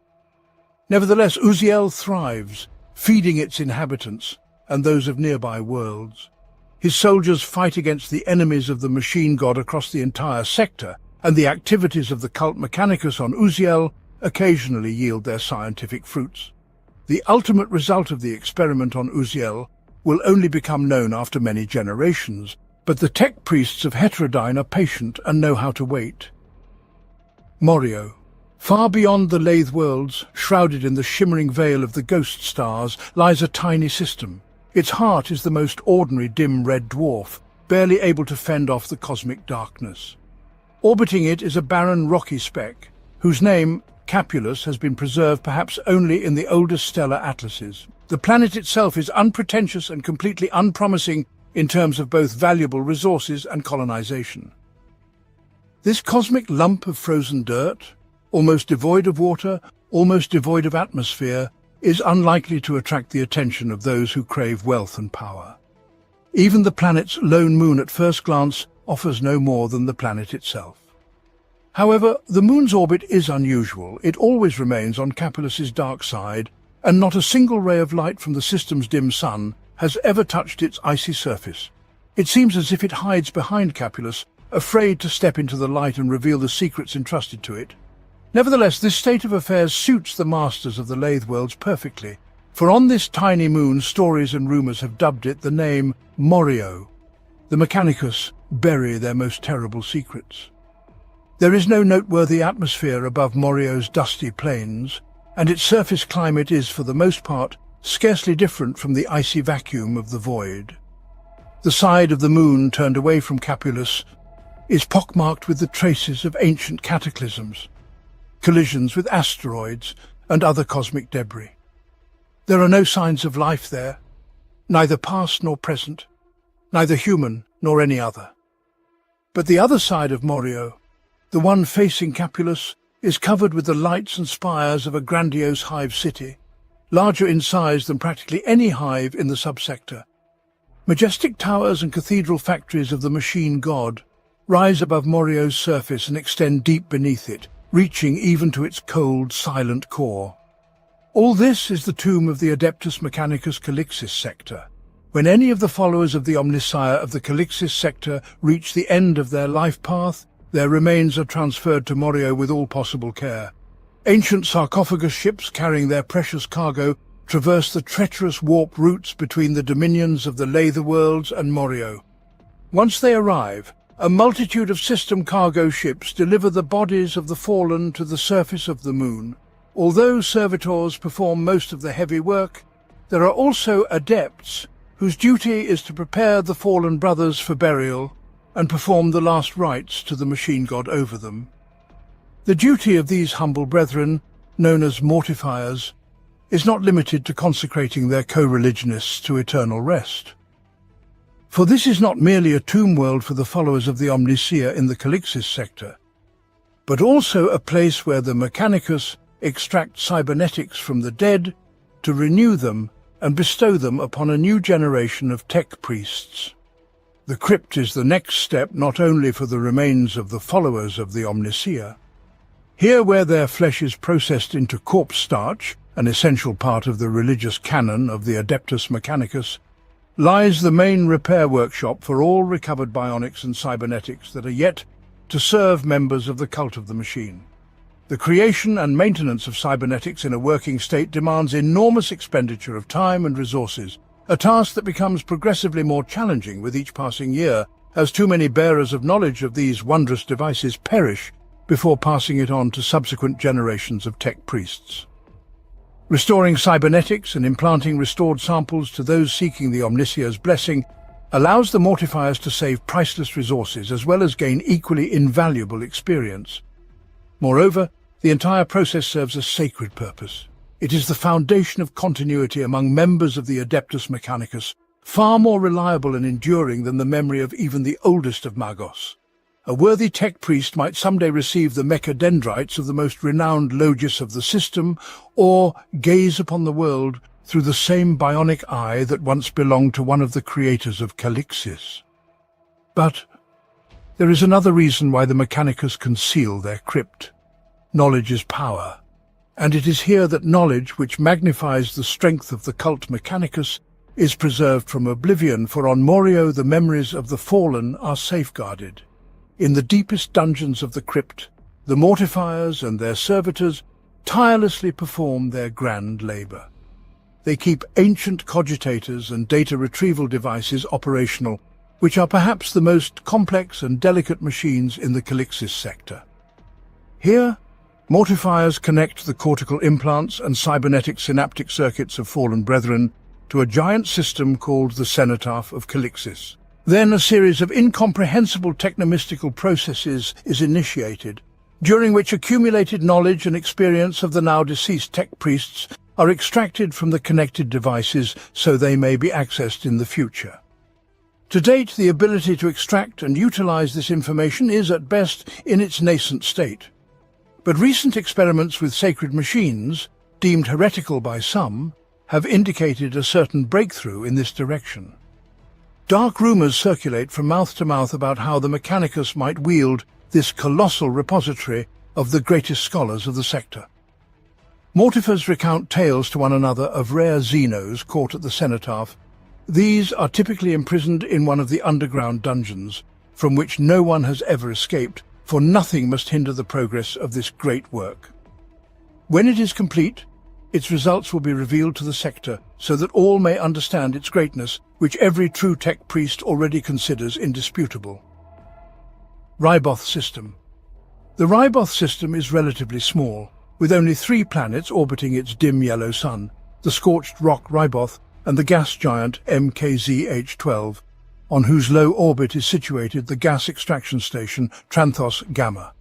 Nevertheless, Uziel thrives, feeding its inhabitants and those of nearby worlds. His soldiers fight against the enemies of the machine god across the entire sector, and the activities of the cult Mechanicus on Uziel occasionally yield their scientific fruits. The ultimate result of the experiment on Uziel will only become known after many generations, but the tech priests of Heterodyne are patient and know how to wait. Morio. Far beyond the Lathe Worlds, shrouded in the shimmering veil of the ghost stars, lies a tiny system. Its heart is the most ordinary dim red dwarf, barely able to fend off the cosmic darkness. Orbiting it is a barren rocky speck, whose name, Capulus, has been preserved perhaps only in the oldest stellar atlases. The planet itself is unpretentious and completely unpromising in terms of both valuable resources and colonization. This cosmic lump of frozen dirt, almost devoid of water, almost devoid of atmosphere, is unlikely to attract the attention of those who crave wealth and power. Even the planet's lone moon at first glance offers no more than the planet itself. However, the moon's orbit is unusual. It always remains on Capulus's dark side, and not a single ray of light from the system's dim sun has ever touched its icy surface. It seems as if it hides behind Capulus, afraid to step into the light and reveal the secrets entrusted to it. Nevertheless, this state of affairs suits the masters of the Lathe Worlds perfectly, for on this tiny moon stories and rumours have dubbed it the name Morio. The Mechanicus bury their most terrible secrets. There is no noteworthy atmosphere above Morio's dusty plains, and its surface climate is, for the most part, scarcely different from the icy vacuum of the void. The side of the moon turned away from Capulus is pockmarked with the traces of ancient cataclysms, collisions with asteroids and other cosmic debris. There are no signs of life there, neither past nor present, neither human nor any other. But the other side of Morio, the one facing Capulus, is covered with the lights and spires of a grandiose hive city. larger in size than practically any hive in the subsector. Majestic towers and cathedral factories of the machine god rise above Morio's surface and extend deep beneath it, reaching even to its cold, silent core. All this is the tomb of the Adeptus Mechanicus Calixis sector. When any of the followers of the Omnissiah of the Calixis sector reach the end of their life path, their remains are transferred to Morio with all possible care. Ancient sarcophagus ships carrying their precious cargo traverse the treacherous warp routes between the dominions of the Lather worlds and Morio. Once they arrive, a multitude of system cargo ships deliver the bodies of the fallen to the surface of the moon. Although servitors perform most of the heavy work, there are also adepts whose duty is to prepare the fallen brothers for burial and perform the last rites to the machine god over them. The duty of these humble brethren, known as mortifiers, is not limited to consecrating their co-religionists to eternal rest. For this is not merely a tomb world for the followers of the Omnissiah in the Calixis sector, but also a place where the Mechanicus extract cybernetics from the dead to renew them and bestow them upon a new generation of tech priests. The crypt is the next step not only for the remains of the followers of the Omnissiah. Here, where their flesh is processed into corpse starch, an essential part of the religious canon of the Adeptus Mechanicus, lies the main repair workshop for all recovered bionics and cybernetics that are yet to serve members of the cult of the machine. The creation and maintenance of cybernetics in a working state demands enormous expenditure of time and resources, a task that becomes progressively more challenging with each passing year, as too many bearers of knowledge of these wondrous devices perish before passing it on to subsequent generations of tech priests. Restoring cybernetics and implanting restored samples to those seeking the Omnissiah's blessing allows the mortifiers to save priceless resources as well as gain equally invaluable experience. Moreover, the entire process serves a sacred purpose. It is the foundation of continuity among members of the Adeptus Mechanicus, far more reliable and enduring than the memory of even the oldest of magos. A worthy tech priest might someday receive the mechadendrites of the most renowned Logis of the system, or gaze upon the world through the same bionic eye that once belonged to one of the creators of Calixis. But there is another reason why the Mechanicus conceal their crypt. Knowledge is power, and it is here that knowledge, which magnifies the strength of the cult Mechanicus, is preserved from oblivion, for on Morio the memories of the fallen are safeguarded. In the deepest dungeons of the crypt, the mortifiers and their servitors tirelessly perform their grand labor. They keep ancient cogitators and data retrieval devices operational, which are perhaps the most complex and delicate machines in the Calixis sector. Here, mortifiers connect the cortical implants and cybernetic synaptic circuits of fallen brethren to a giant system called the Cenotaph of Calixis. Then a series of incomprehensible technomystical processes is initiated, during which accumulated knowledge and experience of the now-deceased tech priests are extracted from the connected devices so they may be accessed in the future. To date, the ability to extract and utilize this information is, at best, in its nascent state. But recent experiments with sacred machines, deemed heretical by some, have indicated a certain breakthrough in this direction. Dark rumors circulate from mouth to mouth about how the Mechanicus might wield this colossal repository of the greatest scholars of the sector. Mortifers recount tales to one another of rare Xenos caught at the Cenotaph. These are typically imprisoned in one of the underground dungeons, from which no one has ever escaped, for nothing must hinder the progress of this great work. When it is complete, its results will be revealed to the sector so that all may understand its greatness, which every true tech priest already considers indisputable. Ryboth System. The Ryboth system is relatively small, with only 3 planets orbiting its dim yellow sun, the scorched rock Ryboth and the gas giant MKZH-12, on whose low orbit is situated the gas extraction station Tranthos Gamma.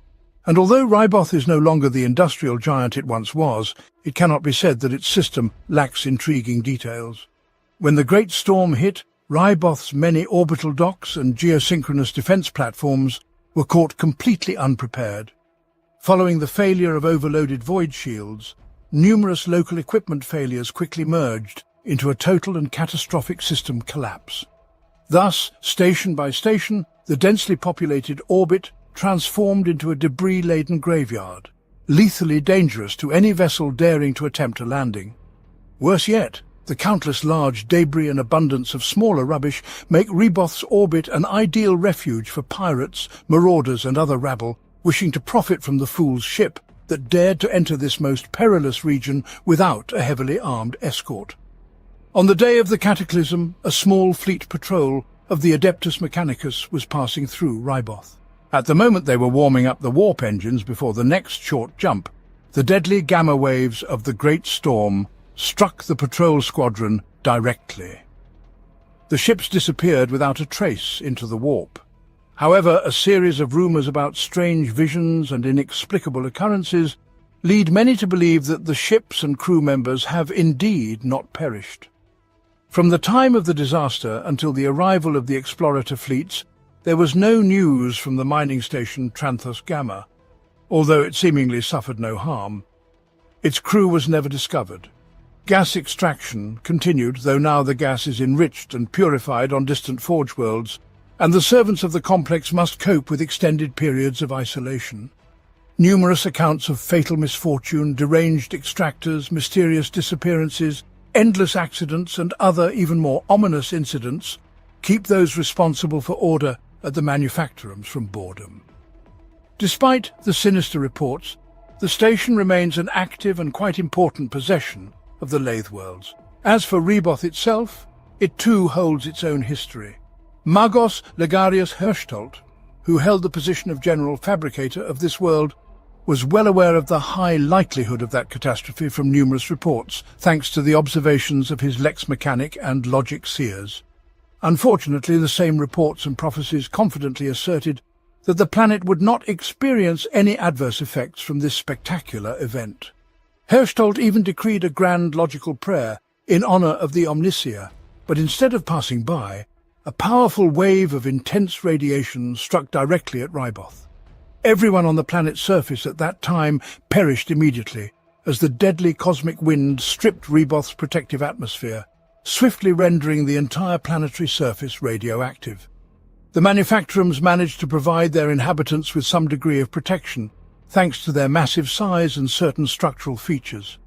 And although Ryboth is no longer the industrial giant it once was, it cannot be said that its system lacks intriguing details. When the Great Storm hit, Ryboth's many orbital docks and geosynchronous defense platforms were caught completely unprepared. Following the failure of overloaded void shields, numerous local equipment failures quickly merged into a total and catastrophic system collapse. Thus, station by station, the densely populated orbit transformed into a debris-laden graveyard, lethally dangerous to any vessel daring to attempt a landing. Worse yet, the countless large debris and abundance of smaller rubbish make Reboth's orbit an ideal refuge for pirates, marauders and other rabble wishing to profit from the fool's ship that dared to enter this most perilous region without a heavily armed escort. On the day of the cataclysm, a small fleet patrol of the Adeptus Mechanicus was passing through Reboth. At the moment they were warming up the warp engines before the next short jump, the deadly gamma waves of the Great Storm struck the patrol squadron directly. The ships disappeared without a trace into the warp. However, a series of rumors about strange visions and inexplicable occurrences lead many to believe that the ships and crew members have indeed not perished. From the time of the disaster until the arrival of the explorator fleets, there was no news from the mining station Tranthos Gamma, although it seemingly suffered no harm. Its crew was never discovered. Gas extraction continued, though now the gas is enriched and purified on distant forge worlds, and the servants of the complex must cope with extended periods of isolation. Numerous accounts of fatal misfortune, deranged extractors, mysterious disappearances, endless accidents and other even more ominous incidents keep those responsible for order at the manufactorums from boredom. Despite the sinister reports, the station remains an active and quite important possession of the Lathe Worlds. As for Reboth itself, it too holds its own history. Magos Legarius Hirschtolt, who held the position of General Fabricator of this world, was well aware of the high likelihood of that catastrophe from numerous reports, thanks to the observations of his Lex Mechanic and Logic Seers. Unfortunately, the same reports and prophecies confidently asserted that the planet would not experience any adverse effects from this spectacular event. Hirschtolt even decreed a grand logical prayer in honor of the Omnissiah, but instead of passing by, a powerful wave of intense radiation struck directly at Reboth. Everyone on the planet's surface at that time perished immediately as the deadly cosmic wind stripped Reboth's protective atmosphere, swiftly rendering the entire planetary surface radioactive. The manufactorums managed to provide their inhabitants with some degree of protection, thanks to their massive size and certain structural features.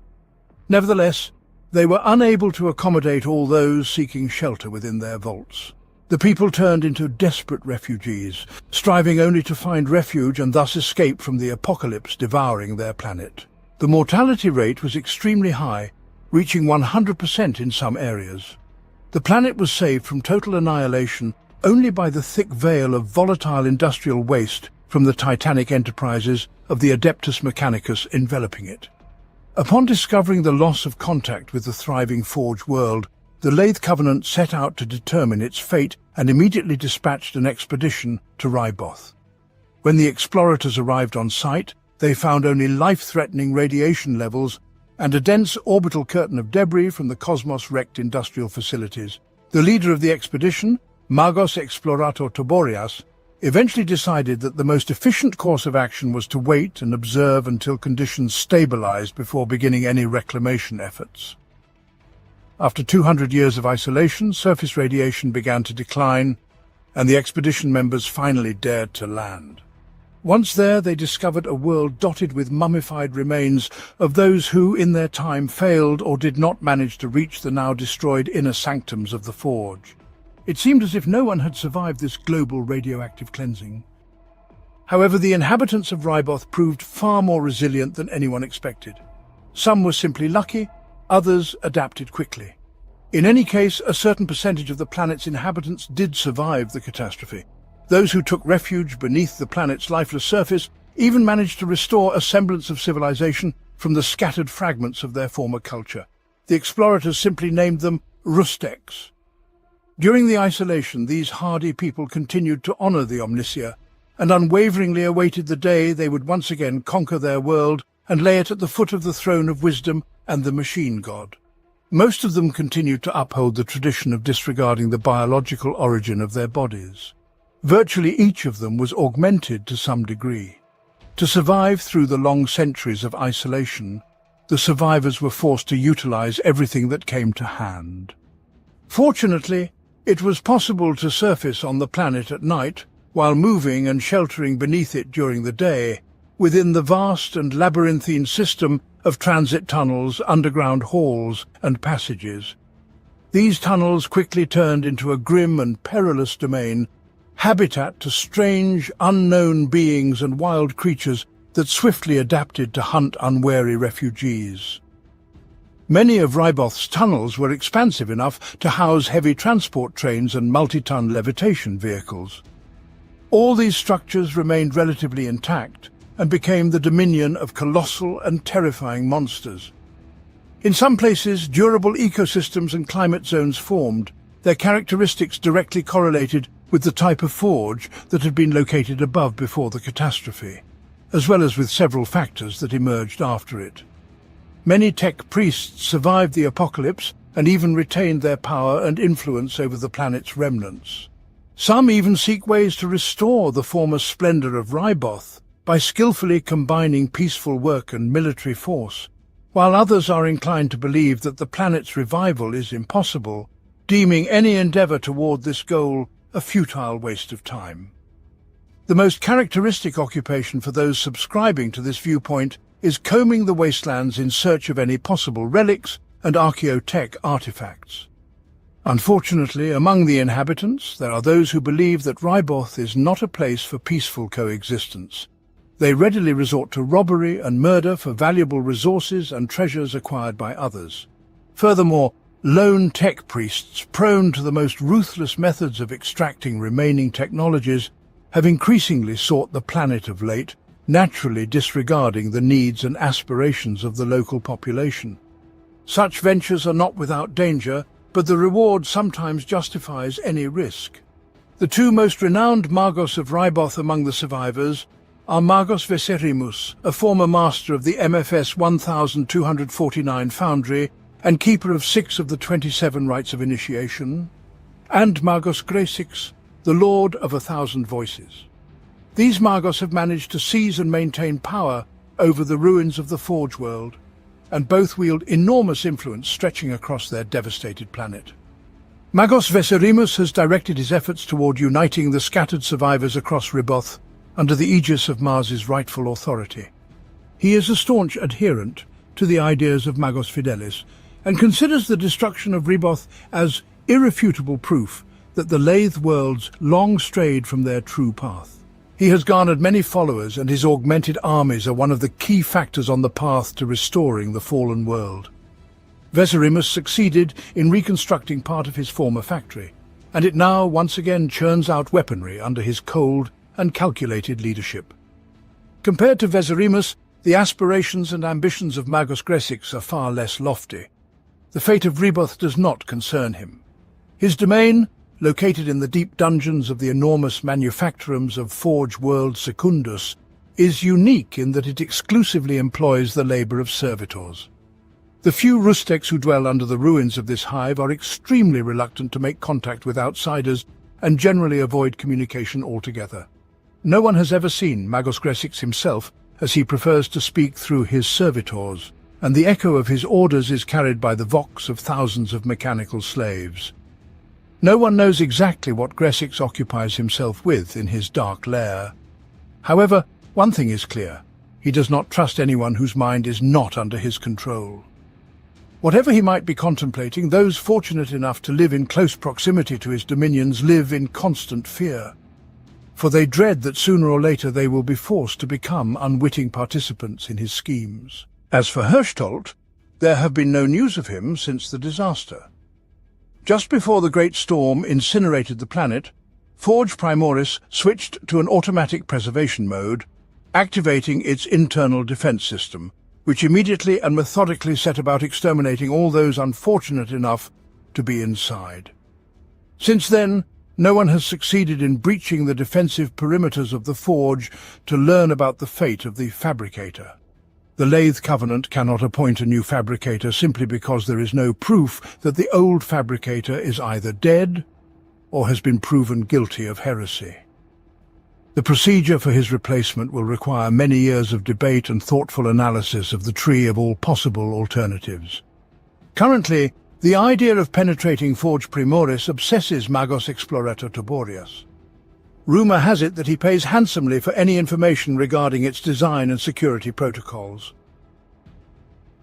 Nevertheless, they were unable to accommodate all those seeking shelter within their vaults. The people turned into desperate refugees, striving only to find refuge and thus escape from the apocalypse devouring their planet. The mortality rate was extremely high, reaching 100% in some areas. The planet was saved from total annihilation only by the thick veil of volatile industrial waste from the titanic enterprises of the Adeptus Mechanicus enveloping it. Upon discovering the loss of contact with the thriving Forge world, the Lathe Covenant set out to determine its fate and immediately dispatched an expedition to Reboth. When the explorators arrived on site, they found only life-threatening radiation levels and a dense orbital curtain of debris from the cosmos-wrecked industrial facilities. The leader of the expedition, Magos Explorator Toborias, eventually decided that the most efficient course of action was to wait and observe until conditions stabilized before beginning any reclamation efforts. After 200 years of isolation, surface radiation began to decline, and the expedition members finally dared to land. Once there, they discovered a world dotted with mummified remains of those who, in their time, failed or did not manage to reach the now destroyed inner sanctums of the Forge. It seemed as if no one had survived this global radioactive cleansing. However, the inhabitants of Reboth proved far more resilient than anyone expected. Some were simply lucky, others adapted quickly. In any case, a certain percentage of the planet's inhabitants did survive the catastrophe. Those who took refuge beneath the planet's lifeless surface even managed to restore a semblance of civilization from the scattered fragments of their former culture. The explorators simply named them Rusteks. During the isolation, these hardy people continued to honor the Omnissiah and unwaveringly awaited the day they would once again conquer their world and lay it at the foot of the throne of wisdom and the machine god. Most of them continued to uphold the tradition of disregarding the biological origin of their bodies. Virtually each of them was augmented to some degree. To survive through the long centuries of isolation, the survivors were forced to utilize everything that came to hand. Fortunately, it was possible to surface on the planet at night, while moving and sheltering beneath it during the day, within the vast and labyrinthine system of transit tunnels, underground halls, and passages. These tunnels quickly turned into a grim and perilous domain, habitat to strange, unknown beings and wild creatures that swiftly adapted to hunt unwary refugees. Many of Ryboth's tunnels were expansive enough to house heavy transport trains and multi-ton levitation vehicles. All these structures remained relatively intact and became the dominion of colossal and terrifying monsters. In some places, durable ecosystems and climate zones formed, their characteristics directly correlated with the type of forge that had been located above before the catastrophe, as well as with several factors that emerged after it. Many tech priests survived the apocalypse and even retained their power and influence over the planet's remnants. Some even seek ways to restore the former splendor of Ryboth by skillfully combining peaceful work and military force, while others are inclined to believe that the planet's revival is impossible, deeming any endeavor toward this goal a futile waste of time. The most characteristic occupation for those subscribing to this viewpoint is combing the wastelands in search of any possible relics and archaeotech artifacts. Unfortunately, among the inhabitants, there are those who believe that Ryboth is not a place for peaceful coexistence. They readily resort to robbery and murder for valuable resources and treasures acquired by others. Furthermore, lone tech priests, prone to the most ruthless methods of extracting remaining technologies, have increasingly sought the planet of late, naturally disregarding the needs and aspirations of the local population. Such ventures are not without danger, but the reward sometimes justifies any risk. The two most renowned Magos of Ryboth among the survivors are Magos Veserimus, a former master of the MFS 1249 foundry and keeper of 6 of the 27 rites of initiation, and Magos Gresix, the Lord of 1,000 Voices. These Magos have managed to seize and maintain power over the ruins of the Forge world, and both wield enormous influence stretching across their devastated planet. Magos Veserimus has directed his efforts toward uniting the scattered survivors across Ryboth under the aegis of Mars's rightful authority. He is a staunch adherent to the ideas of Magos Fidelis and considers the destruction of Ryboth as irrefutable proof that the Lathe worlds long strayed from their true path. He has garnered many followers, and his augmented armies are one of the key factors on the path to restoring the fallen world. Veserimus succeeded in reconstructing part of his former factory, and it now once again churns out weaponry under his cold and calculated leadership. Compared to Veserimus, the aspirations and ambitions of Magos Gresix are far less lofty. The fate of Ryboth does not concern him. His domain, located in the deep dungeons of the enormous manufactorums of Forge World Secundus, is unique in that it exclusively employs the labor of servitors. The few Rustecs who dwell under the ruins of this hive are extremely reluctant to make contact with outsiders and generally avoid communication altogether. No one has ever seen Magos Gresix himself, as he prefers to speak through his servitors, and the echo of his orders is carried by the vox of thousands of mechanical slaves. No one knows exactly what Gresix occupies himself with in his dark lair. However, one thing is clear: he does not trust anyone whose mind is not under his control. Whatever he might be contemplating, those fortunate enough to live in close proximity to his dominions live in constant fear, for they dread that sooner or later they will be forced to become unwitting participants in his schemes. As for Hirschtolt, there have been no news of him since the disaster. Just before the Great Storm incinerated the planet, Forge Primoris switched to an automatic preservation mode, activating its internal defense system, which immediately and methodically set about exterminating all those unfortunate enough to be inside. Since then, no one has succeeded in breaching the defensive perimeters of the Forge to learn about the fate of the Fabricator. The Lathe Covenant cannot appoint a new Fabricator simply because there is no proof that the old Fabricator is either dead or has been proven guilty of heresy. The procedure for his replacement will require many years of debate and thoughtful analysis of the tree of all possible alternatives. Currently, the idea of penetrating Forge Primoris obsesses Magos Explorator Tiborius. Rumour has it that he pays handsomely for any information regarding its design and security protocols.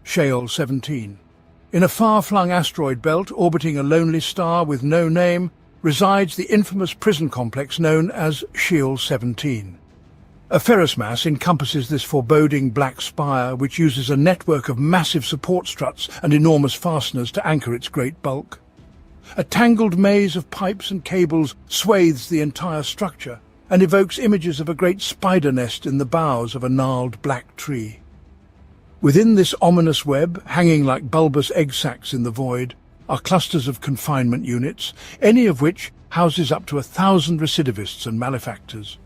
Sheol 17. In a far-flung asteroid belt orbiting a lonely star with no name resides the infamous prison complex known as Sheol 17. A ferrous mass encompasses this foreboding black spire, which uses a network of massive support struts and enormous fasteners to anchor its great bulk. A tangled maze of pipes and cables swathes the entire structure and evokes images of a great spider nest in the boughs of a gnarled black tree. Within this ominous web, hanging like bulbous egg sacs in the void, are clusters of confinement units, any of which houses up to 1,000 recidivists and malefactors.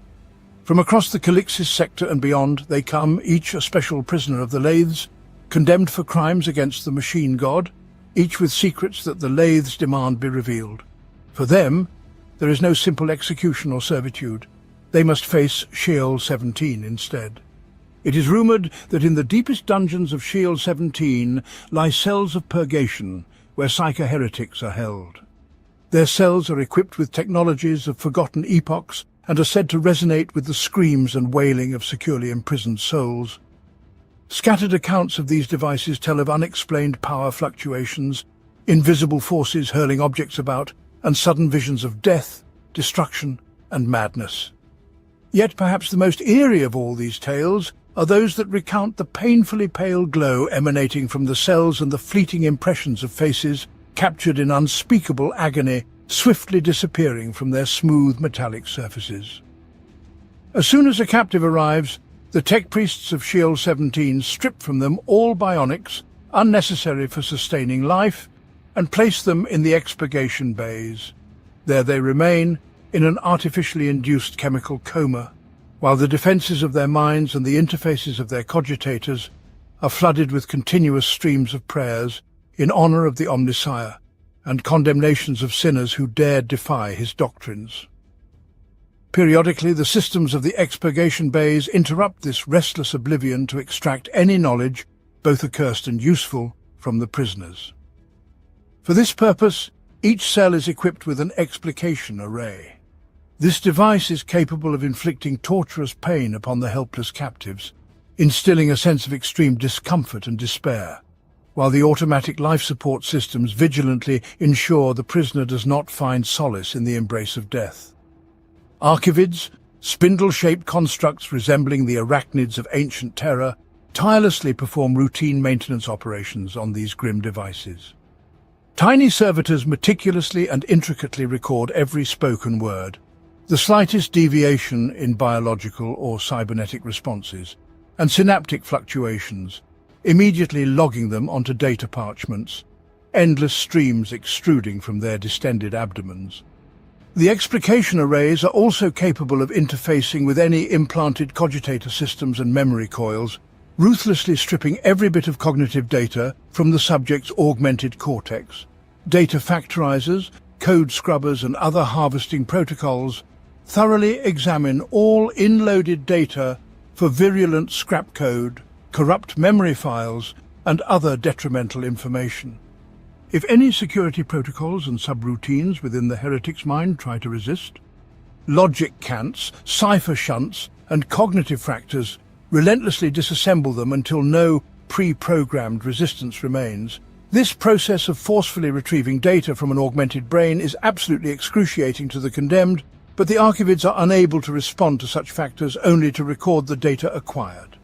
From across the Calixis sector and beyond, they come, each a special prisoner of the Lathes, condemned for crimes against the machine god, each with secrets that the Lathes demand be revealed. For them, there is no simple execution or servitude. They must face Sheol 17 instead. It is rumoured that in the deepest dungeons of Sheol 17 lie cells of purgation, where psycho-heretics are held. Their cells are equipped with technologies of forgotten epochs and are said to resonate with the screams and wailing of securely imprisoned souls. Scattered accounts of these devices tell of unexplained power fluctuations, invisible forces hurling objects about, and sudden visions of death, destruction, and madness. Yet perhaps the most eerie of all these tales are those that recount the painfully pale glow emanating from the cells and the fleeting impressions of faces captured in unspeakable agony, swiftly disappearing from their smooth metallic surfaces. As soon as a captive arrives, the tech priests of Sheol 17 strip from them all bionics unnecessary for sustaining life and place them in the expurgation bays. There they remain in an artificially induced chemical coma, while the defences of their minds and the interfaces of their cogitators are flooded with continuous streams of prayers in honour of the Omnissiah and condemnations of sinners who dared defy his doctrines. Periodically, the systems of the expurgation bays interrupt this restless oblivion to extract any knowledge, both accursed and useful, from the prisoners. For this purpose, each cell is equipped with an explication array. This device is capable of inflicting torturous pain upon the helpless captives, instilling a sense of extreme discomfort and despair, while the automatic life support systems vigilantly ensure the prisoner does not find solace in the embrace of death. Archivids, spindle-shaped constructs resembling the arachnids of ancient terror, tirelessly perform routine maintenance operations on these grim devices. Tiny servitors meticulously and intricately record every spoken word, the slightest deviation in biological or cybernetic responses, and synaptic fluctuations, immediately logging them onto data parchments, endless streams extruding from their distended abdomens. The explication arrays are also capable of interfacing with any implanted cogitator systems and memory coils, ruthlessly stripping every bit of cognitive data from the subject's augmented cortex. Data factorizers, code scrubbers, and other harvesting protocols thoroughly examine all inloaded data for virulent scrap code, corrupt memory files, and other detrimental information. If any security protocols and subroutines within the heretic's mind try to resist, logic cants, cipher shunts, and cognitive fractors relentlessly disassemble them until no pre-programmed resistance remains. This process of forcefully retrieving data from an augmented brain is absolutely excruciating to the condemned, but the Archivids are unable to respond to such factors, only to record the data acquired.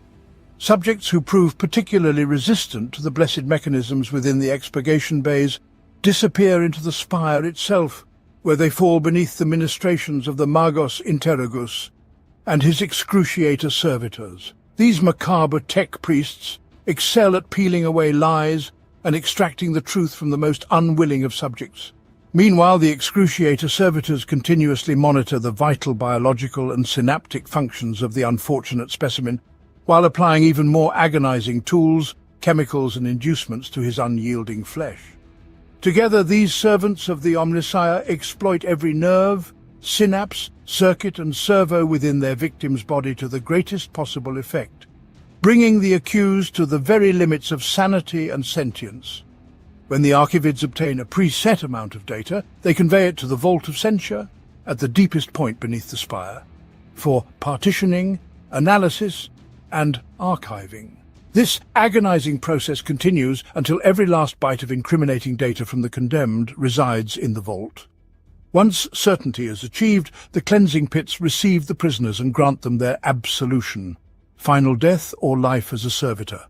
Subjects who prove particularly resistant to the blessed mechanisms within the expurgation bays disappear into the spire itself, where they fall beneath the ministrations of the Magos Interrogus and his excruciator servitors. These macabre tech priests excel at peeling away lies and extracting the truth from the most unwilling of subjects. Meanwhile, the excruciator servitors continuously monitor the vital biological and synaptic functions of the unfortunate specimen, while applying even more agonizing tools, chemicals and inducements to his unyielding flesh. Together, these servants of the Omnissiah exploit every nerve, synapse, circuit and servo within their victim's body to the greatest possible effect, bringing the accused to the very limits of sanity and sentience. When the archivids obtain a preset amount of data, they convey it to the vault of censure at the deepest point beneath the spire, for partitioning, analysis, and archiving. This agonizing process continues until every last byte of incriminating data from the condemned resides in the vault. Once certainty is achieved, the cleansing pits receive the prisoners and grant them their absolution, final death or life as a servitor.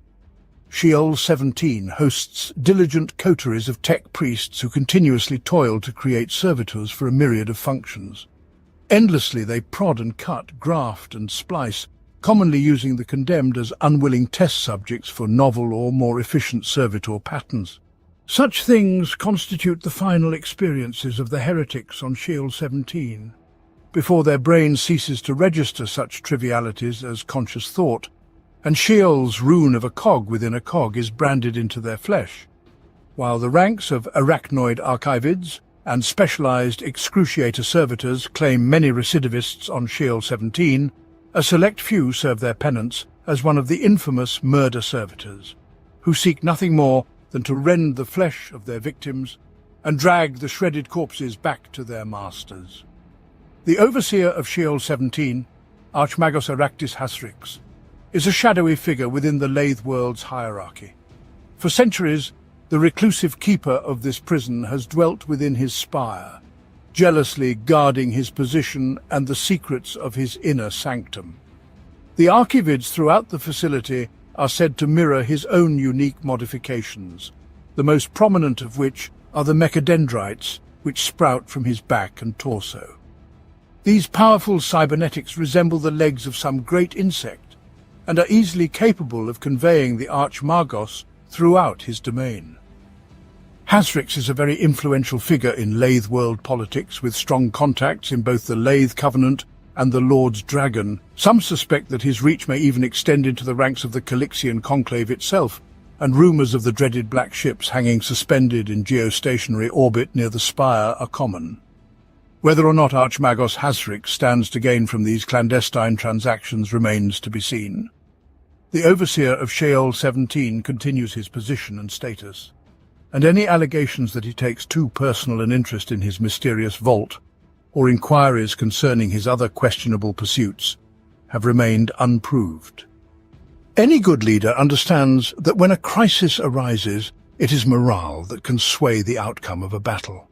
Sheol 17 hosts diligent coteries of tech priests who continuously toil to create servitors for a myriad of functions. Endlessly they prod and cut, graft and splice, commonly using the condemned as unwilling test subjects for novel or more efficient servitor patterns. Such things constitute the final experiences of the heretics on Sheol 17. Before their brain ceases to register such trivialities as conscious thought, and Sheol's rune of a cog within a cog is branded into their flesh, while the ranks of arachnoid archivids and specialized excruciator servitors claim many recidivists on Sheol 17, a select few serve their penance as one of the infamous murder servitors, who seek nothing more than to rend the flesh of their victims and drag the shredded corpses back to their masters. The overseer of Sheol 17, Archmagos Aractis Hasrix, is a shadowy figure within the Lathe world's hierarchy. For centuries, the reclusive keeper of this prison has dwelt within his spire, jealously guarding his position and the secrets of his inner sanctum. The archivids throughout the facility are said to mirror his own unique modifications, the most prominent of which are the mechadendrites which sprout from his back and torso. These powerful cybernetics resemble the legs of some great insect and are easily capable of conveying the Archmagos throughout his domain. Hasrix is a very influential figure in Lathe world politics, with strong contacts in both the Lathe Covenant and the Lord's Dragon. Some suspect that his reach may even extend into the ranks of the Calixian Conclave itself, and rumours of the dreaded black ships hanging suspended in geostationary orbit near the spire are common. Whether or not Archmagos Hasrix stands to gain from these clandestine transactions remains to be seen. The overseer of Sheol 17 continues his position and status, and any allegations that he takes too personal an interest in his mysterious vault, or inquiries concerning his other questionable pursuits, have remained unproved. Any good leader understands that when a crisis arises, it is morale that can sway the outcome of a battle.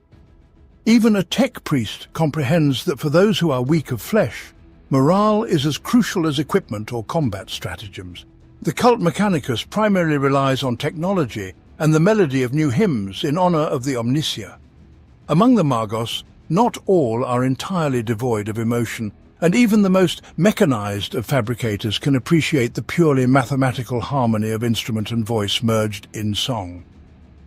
Even a tech priest comprehends that for those who are weak of flesh, morale is as crucial as equipment or combat stratagems. The cult Mechanicus primarily relies on technology and the melody of new hymns in honor of the Omnissiah. Among the Magos, not all are entirely devoid of emotion, and even the most mechanized of fabricators can appreciate the purely mathematical harmony of instrument and voice merged in song.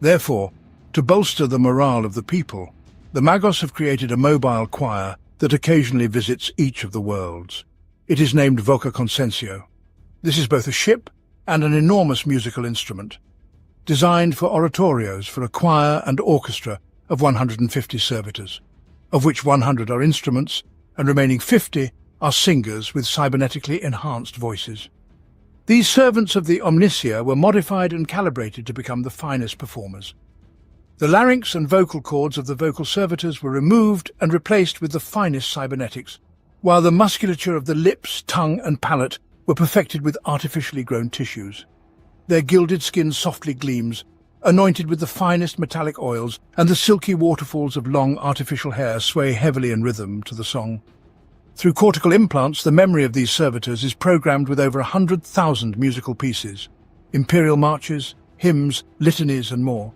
Therefore, to bolster the morale of the people, the Magos have created a mobile choir that occasionally visits each of the worlds. It is named Voca Consensio. This is both a ship and an enormous musical instrument, designed for oratorios for a choir and orchestra of 150 servitors, of which 100 are instruments and remaining 50 are singers with cybernetically enhanced voices. These servants of the Omnissiah were modified and calibrated to become the finest performers. The larynx and vocal cords of the vocal servitors were removed and replaced with the finest cybernetics, while the musculature of the lips, tongue and palate were perfected with artificially grown tissues. Their gilded skin softly gleams, anointed with the finest metallic oils, and the silky waterfalls of long artificial hair sway heavily in rhythm to the song. Through cortical implants, the memory of these servitors is programmed with over 100,000 musical pieces, imperial marches, hymns, litanies, and more.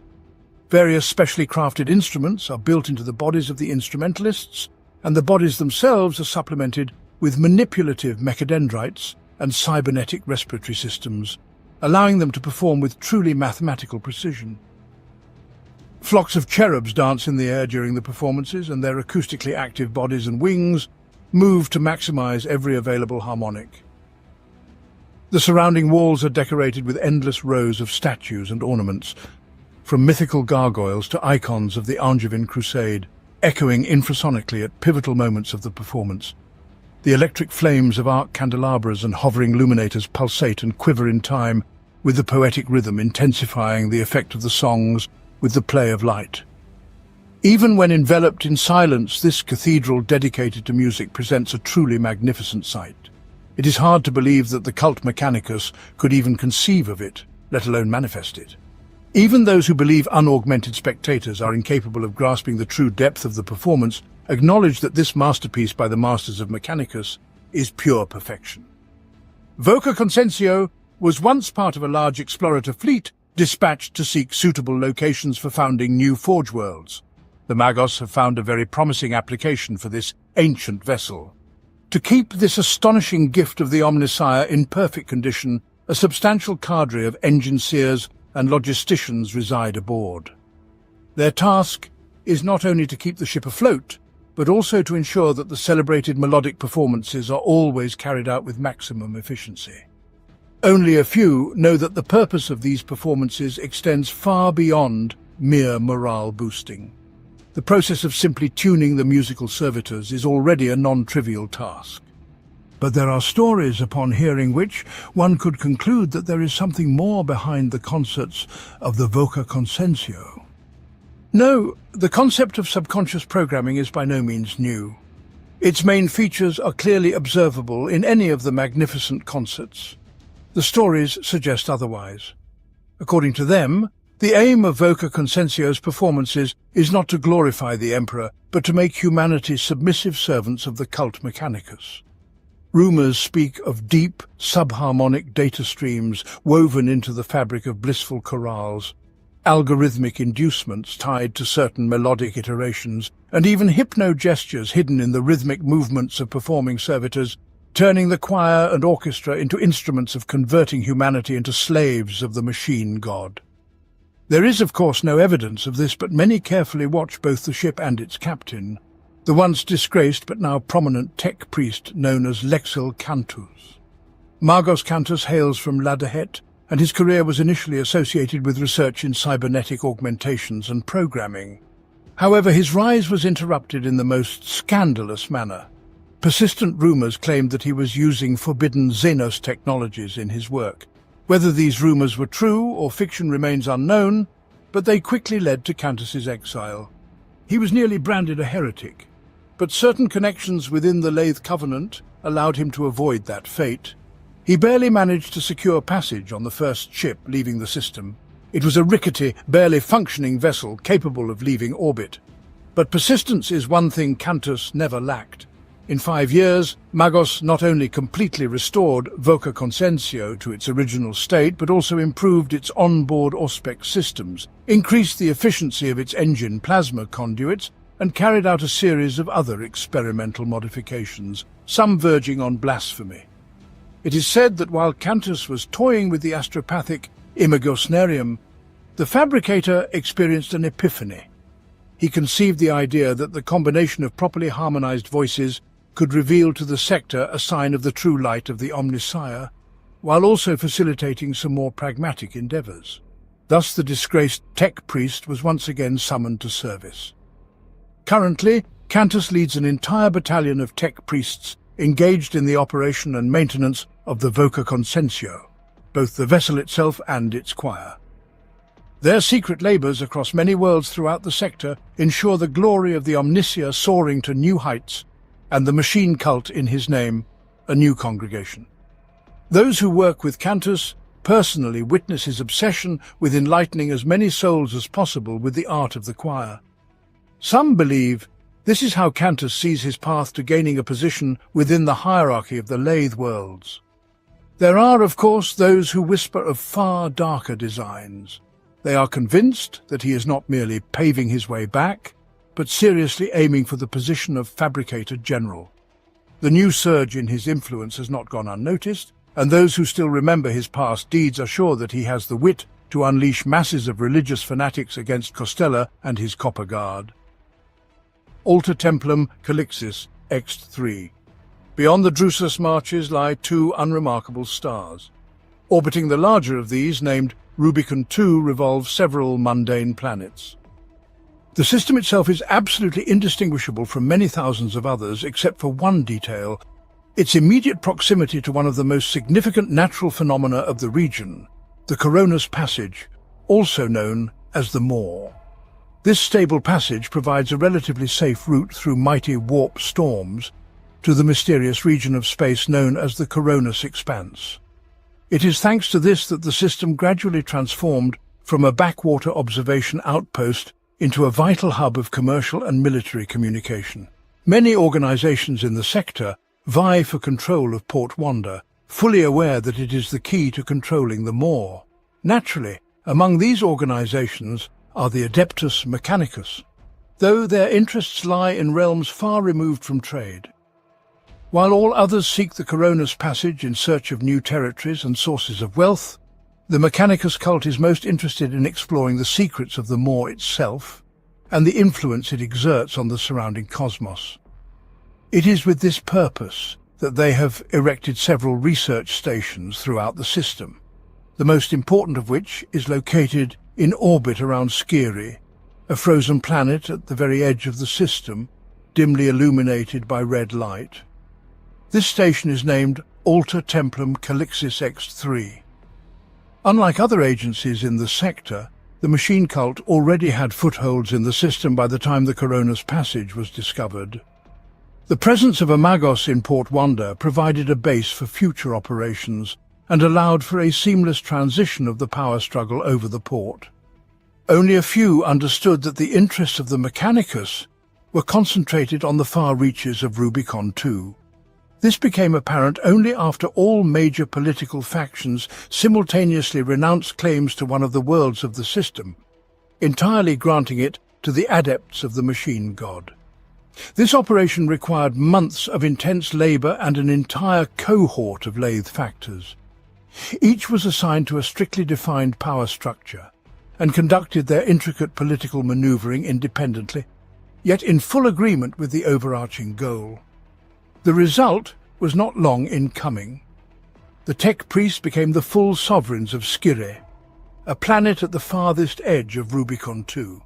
Various specially crafted instruments are built into the bodies of the instrumentalists, and the bodies themselves are supplemented with manipulative mechadendrites and cybernetic respiratory systems, allowing them to perform with truly mathematical precision. Flocks of cherubs dance in the air during the performances, and their acoustically active bodies and wings move to maximize every available harmonic. The surrounding walls are decorated with endless rows of statues and ornaments, from mythical gargoyles to icons of the Angevin Crusade, echoing infrasonically at pivotal moments of the performance. The electric flames of arc candelabras and hovering luminators pulsate and quiver in time, with the poetic rhythm intensifying the effect of the songs with the play of light. Even when enveloped in silence, this cathedral dedicated to music presents a truly magnificent sight. It is hard to believe that the cult Mechanicus could even conceive of it, let alone manifest it. Even those who believe unaugmented spectators are incapable of grasping the true depth of the performance acknowledge that this masterpiece by the masters of Mechanicus is pure perfection. Voca Consensio was once part of a large explorator fleet dispatched to seek suitable locations for founding new forge worlds. The Magos have found a very promising application for this ancient vessel. To keep this astonishing gift of the Omnissiah in perfect condition, a substantial cadre of engineers and logisticians reside aboard. Their task is not only to keep the ship afloat, but also to ensure that the celebrated melodic performances are always carried out with maximum efficiency. Only a few know that the purpose of these performances extends far beyond mere morale boosting. The process of simply tuning the musical servitors is already a non-trivial task. But there are stories upon hearing which one could conclude that there is something more behind the concerts of the Voca Consensio. No, the concept of subconscious programming is by no means new. Its main features are clearly observable in any of the magnificent concerts. The stories suggest otherwise. According to them, the aim of Voca Consensio's performances is not to glorify the Emperor, but to make humanity submissive servants of the cult Mechanicus. Rumors speak of deep, subharmonic data streams woven into the fabric of blissful chorales, algorithmic inducements tied to certain melodic iterations, and even hypno-gestures hidden in the rhythmic movements of performing servitors, turning the choir and orchestra into instruments of converting humanity into slaves of the machine god. There is, of course, no evidence of this, but many carefully watch both the ship and its captain, the once disgraced but now prominent tech priest known as Lexil Cantus. Magos Cantus hails from Ladahet, and his career was initially associated with research in cybernetic augmentations and programming. However, his rise was interrupted in the most scandalous manner. Persistent rumors claimed that he was using forbidden Xenos technologies in his work. Whether these rumors were true or fiction remains unknown, but they quickly led to Cantus's exile. He was nearly branded a heretic, but certain connections within the Lathe Covenant allowed him to avoid that fate. He barely managed to secure passage on the first ship leaving the system. It was a rickety, barely functioning vessel capable of leaving orbit. But persistence is one thing Cantus never lacked. In 5 years, Magos not only completely restored Voca Consensio to its original state, but also improved its onboard Auspex systems, increased the efficiency of its engine plasma conduits, and carried out a series of other experimental modifications, some verging on blasphemy. It is said that while Cantus was toying with the astropathic Imagosnerium, the fabricator experienced an epiphany. He conceived the idea that the combination of properly harmonized voices could reveal to the sector a sign of the true light of the Omnissiah, while also facilitating some more pragmatic endeavors. Thus the disgraced tech priest was once again summoned to service. Currently, Cantus leads an entire battalion of tech priests engaged in the operation and maintenance of the Voca Consensio, both the vessel itself and its choir. Their secret labors across many worlds throughout the sector ensure the glory of the Omnissiah soaring to new heights, and the machine cult in his name, a new congregation. Those who work with Cantus personally witness his obsession with enlightening as many souls as possible with the art of the choir. Some believe this is how Cantus sees his path to gaining a position within the hierarchy of the Lathe worlds. There are, of course, those who whisper of far darker designs. They are convinced that he is not merely paving his way back, but seriously aiming for the position of Fabricator General. The new surge in his influence has not gone unnoticed, and those who still remember his past deeds are sure that he has the wit to unleash masses of religious fanatics against Costella and his Copper Guard. Alter Templum Calixis, Ext 3. Beyond the Drusus marches lie 2 unremarkable stars. Orbiting the larger of these, named Rubicon II, revolve several mundane planets. The system itself is absolutely indistinguishable from many thousands of others, except for one detail: its immediate proximity to one of the most significant natural phenomena of the region, the Coronis Passage, also known as the Maw. This stable passage provides a relatively safe route through mighty warp storms to the mysterious region of space known as the Coronis Expanse. It is thanks to this that the system gradually transformed from a backwater observation outpost into a vital hub of commercial and military communication. Many organizations in the sector vie for control of Port Wanda, fully aware that it is the key to controlling the Maw. Naturally, among these organizations are the Adeptus Mechanicus, though their interests lie in realms far removed from trade. While all others seek the Coronis Passage in search of new territories and sources of wealth, the Mechanicus cult is most interested in exploring the secrets of the Maw itself and the influence it exerts on the surrounding cosmos. It is with this purpose that they have erected several research stations throughout the system, the most important of which is located in orbit around Skiri, a frozen planet at the very edge of the system, dimly illuminated by red light. This station is named Alter Templum Calixis X3. Unlike other agencies in the sector, the machine cult already had footholds in the system by the time the Coronis Passage was discovered. The presence of a Magos in Port Wanda provided a base for future operations and allowed for a seamless transition of the power struggle over the port. Only a few understood that the interests of the Mechanicus were concentrated on the far reaches of Rubicon II. This became apparent only after all major political factions simultaneously renounced claims to one of the worlds of the system, entirely granting it to the adepts of the machine god. This operation required months of intense labor and an entire cohort of lathe factors. Each was assigned to a strictly defined power structure and conducted their intricate political maneuvering independently, yet in full agreement with the overarching goal. The result was not long in coming. The tech priests became the full sovereigns of Skiri, a planet at the farthest edge of Rubicon II.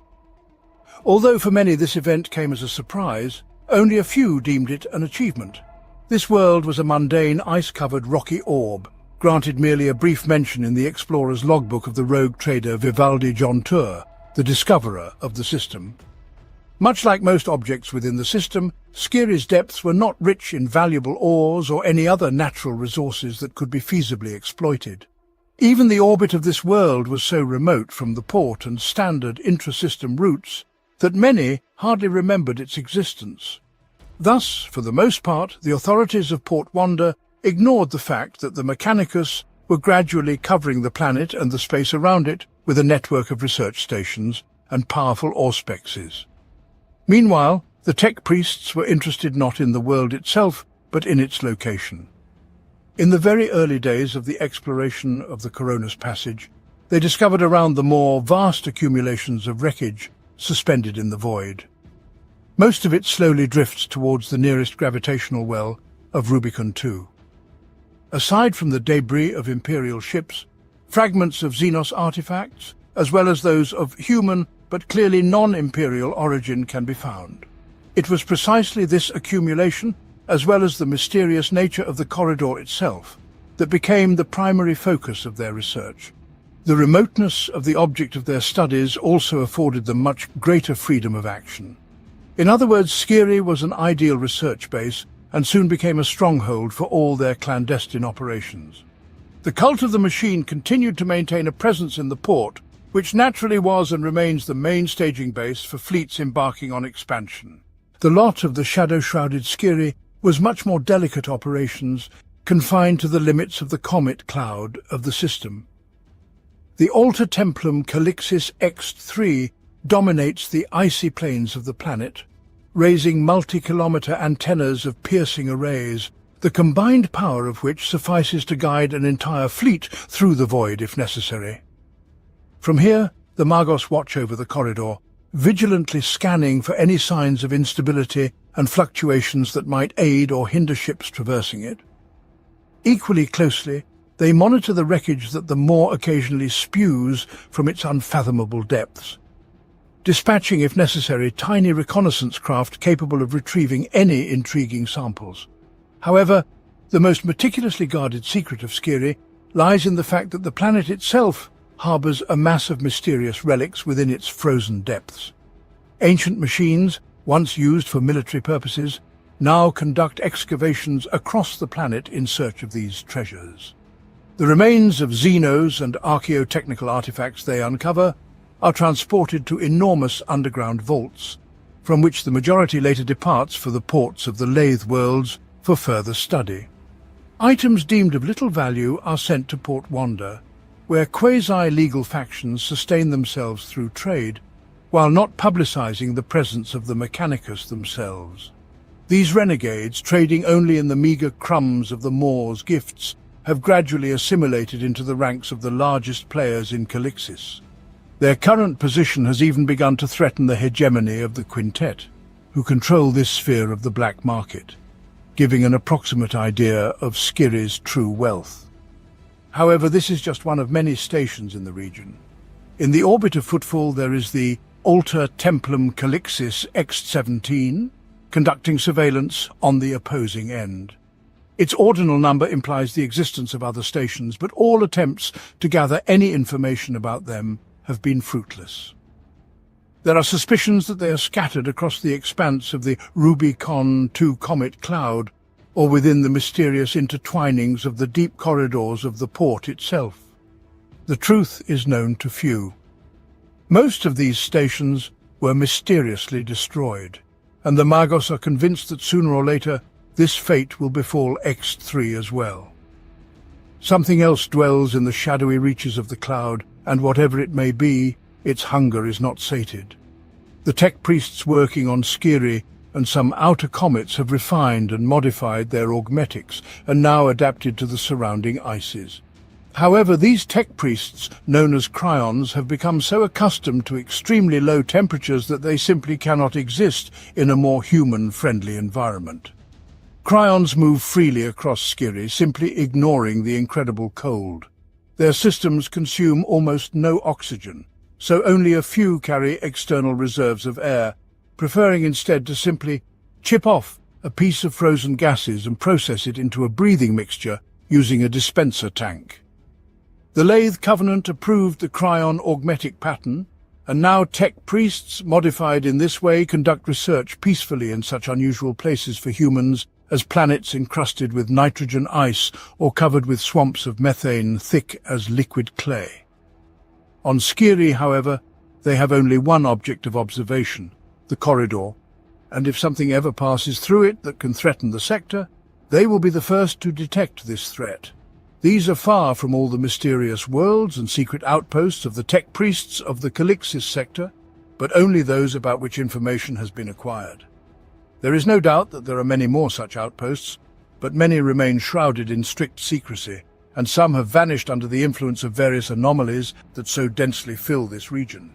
Although for many this event came as a surprise, only a few deemed it an achievement. This world was a mundane, ice-covered rocky orb, granted merely a brief mention in the explorer's logbook of the rogue trader Vivaldi Jontur, the discoverer of the system. Much like most objects within the system, Skiri's depths were not rich in valuable ores or any other natural resources that could be feasibly exploited. Even the orbit of this world was so remote from the port and standard intra-system routes that many hardly remembered its existence. Thus, for the most part, the authorities of Port Wanda ignored the fact that the Mechanicus were gradually covering the planet and the space around it with a network of research stations and powerful auspexes. Meanwhile, the tech priests were interested not in the world itself, but in its location. In the very early days of the exploration of the Coronis Passage, they discovered around the Maw vast accumulations of wreckage suspended in the void. Most of it slowly drifts towards the nearest gravitational well of Rubicon II. Aside from the debris of Imperial ships, fragments of Xenos artifacts, as well as those of human but clearly non-Imperial origin, can be found. It was precisely this accumulation, as well as the mysterious nature of the corridor itself, that became the primary focus of their research. The remoteness of the object of their studies also afforded them much greater freedom of action. In other words, Skiri was an ideal research base and soon became a stronghold for all their clandestine operations. The cult of the machine continued to maintain a presence in the port, which naturally was and remains the main staging base for fleets embarking on expansion. The lot of the shadow-shrouded Skiri was much more delicate operations, confined to the limits of the comet cloud of the system. The Alter Templum Calixis X3 dominates the icy plains of the planet, raising multi-kilometer antennas of piercing arrays, the combined power of which suffices to guide an entire fleet through the void if necessary. From here, the Magos watch over the corridor, vigilantly scanning for any signs of instability and fluctuations that might aid or hinder ships traversing it. Equally closely, they monitor the wreckage that the Maw occasionally spews from its unfathomable depths. dispatching, if necessary, tiny reconnaissance craft capable of retrieving any intriguing samples. However, the most meticulously guarded secret of Skiri lies in the fact that the planet itself harbours a mass of mysterious relics within its frozen depths. Ancient machines, once used for military purposes, now conduct excavations across the planet in search of these treasures. The remains of xenos and archaeotechnical artifacts they uncover are transported to enormous underground vaults, from which the majority later departs for the ports of the Lathe worlds for further study. Items deemed of little value are sent to Port Wanda, where quasi-legal factions sustain themselves through trade, while not publicizing the presence of the Mechanicus themselves. These renegades, trading only in the meager crumbs of the Moor's gifts, have gradually assimilated into the ranks of the largest players in Calixis. Their current position has even begun to threaten the hegemony of the Quintet, who control this sphere of the black market, giving an approximate idea of Skiri's true wealth. However, this is just one of many stations in the region. In the orbit of Footfall there is the Alter Templum Calixis X-17, conducting surveillance on the opposing end. Its ordinal number implies the existence of other stations, but all attempts to gather any information about them have been fruitless. There are suspicions that they are scattered across the expanse of the Rubicon II comet cloud, or within the mysterious intertwinings of the deep corridors of the port itself. The truth is known to few. Most of these stations were mysteriously destroyed, and the Magos are convinced that sooner or later this fate will befall X3 as well. Something else dwells in the shadowy reaches of the cloud, and whatever it may be, its hunger is not sated. The tech priests working on Skiri and some outer comets have refined and modified their augmetics and now adapted to the surrounding ices. However, these tech priests, known as cryons, have become so accustomed to extremely low temperatures that they simply cannot exist in a more human-friendly environment. Cryons move freely across Skiri, simply ignoring the incredible cold. Their systems consume almost no oxygen, so only a few carry external reserves of air, preferring instead to simply chip off a piece of frozen gases and process it into a breathing mixture using a dispenser tank. The Lathe Covenant approved the cryon augmetic pattern, and now tech priests, modified in this way, conduct research peacefully in such unusual places for humans as planets encrusted with nitrogen ice or covered with swamps of methane thick as liquid clay. On Skiri, however, they have only one object of observation, the corridor, and if something ever passes through it that can threaten the sector, they will be the first to detect this threat. These are far from all the mysterious worlds and secret outposts of the tech priests of the Calixis sector, but only those about which information has been acquired. There is no doubt that there are many more such outposts, but many remain shrouded in strict secrecy, and some have vanished under the influence of various anomalies that so densely fill this region.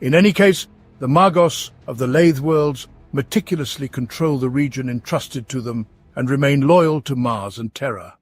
In any case, the Magos of the Lathe worlds meticulously control the region entrusted to them and remain loyal to Mars and Terra.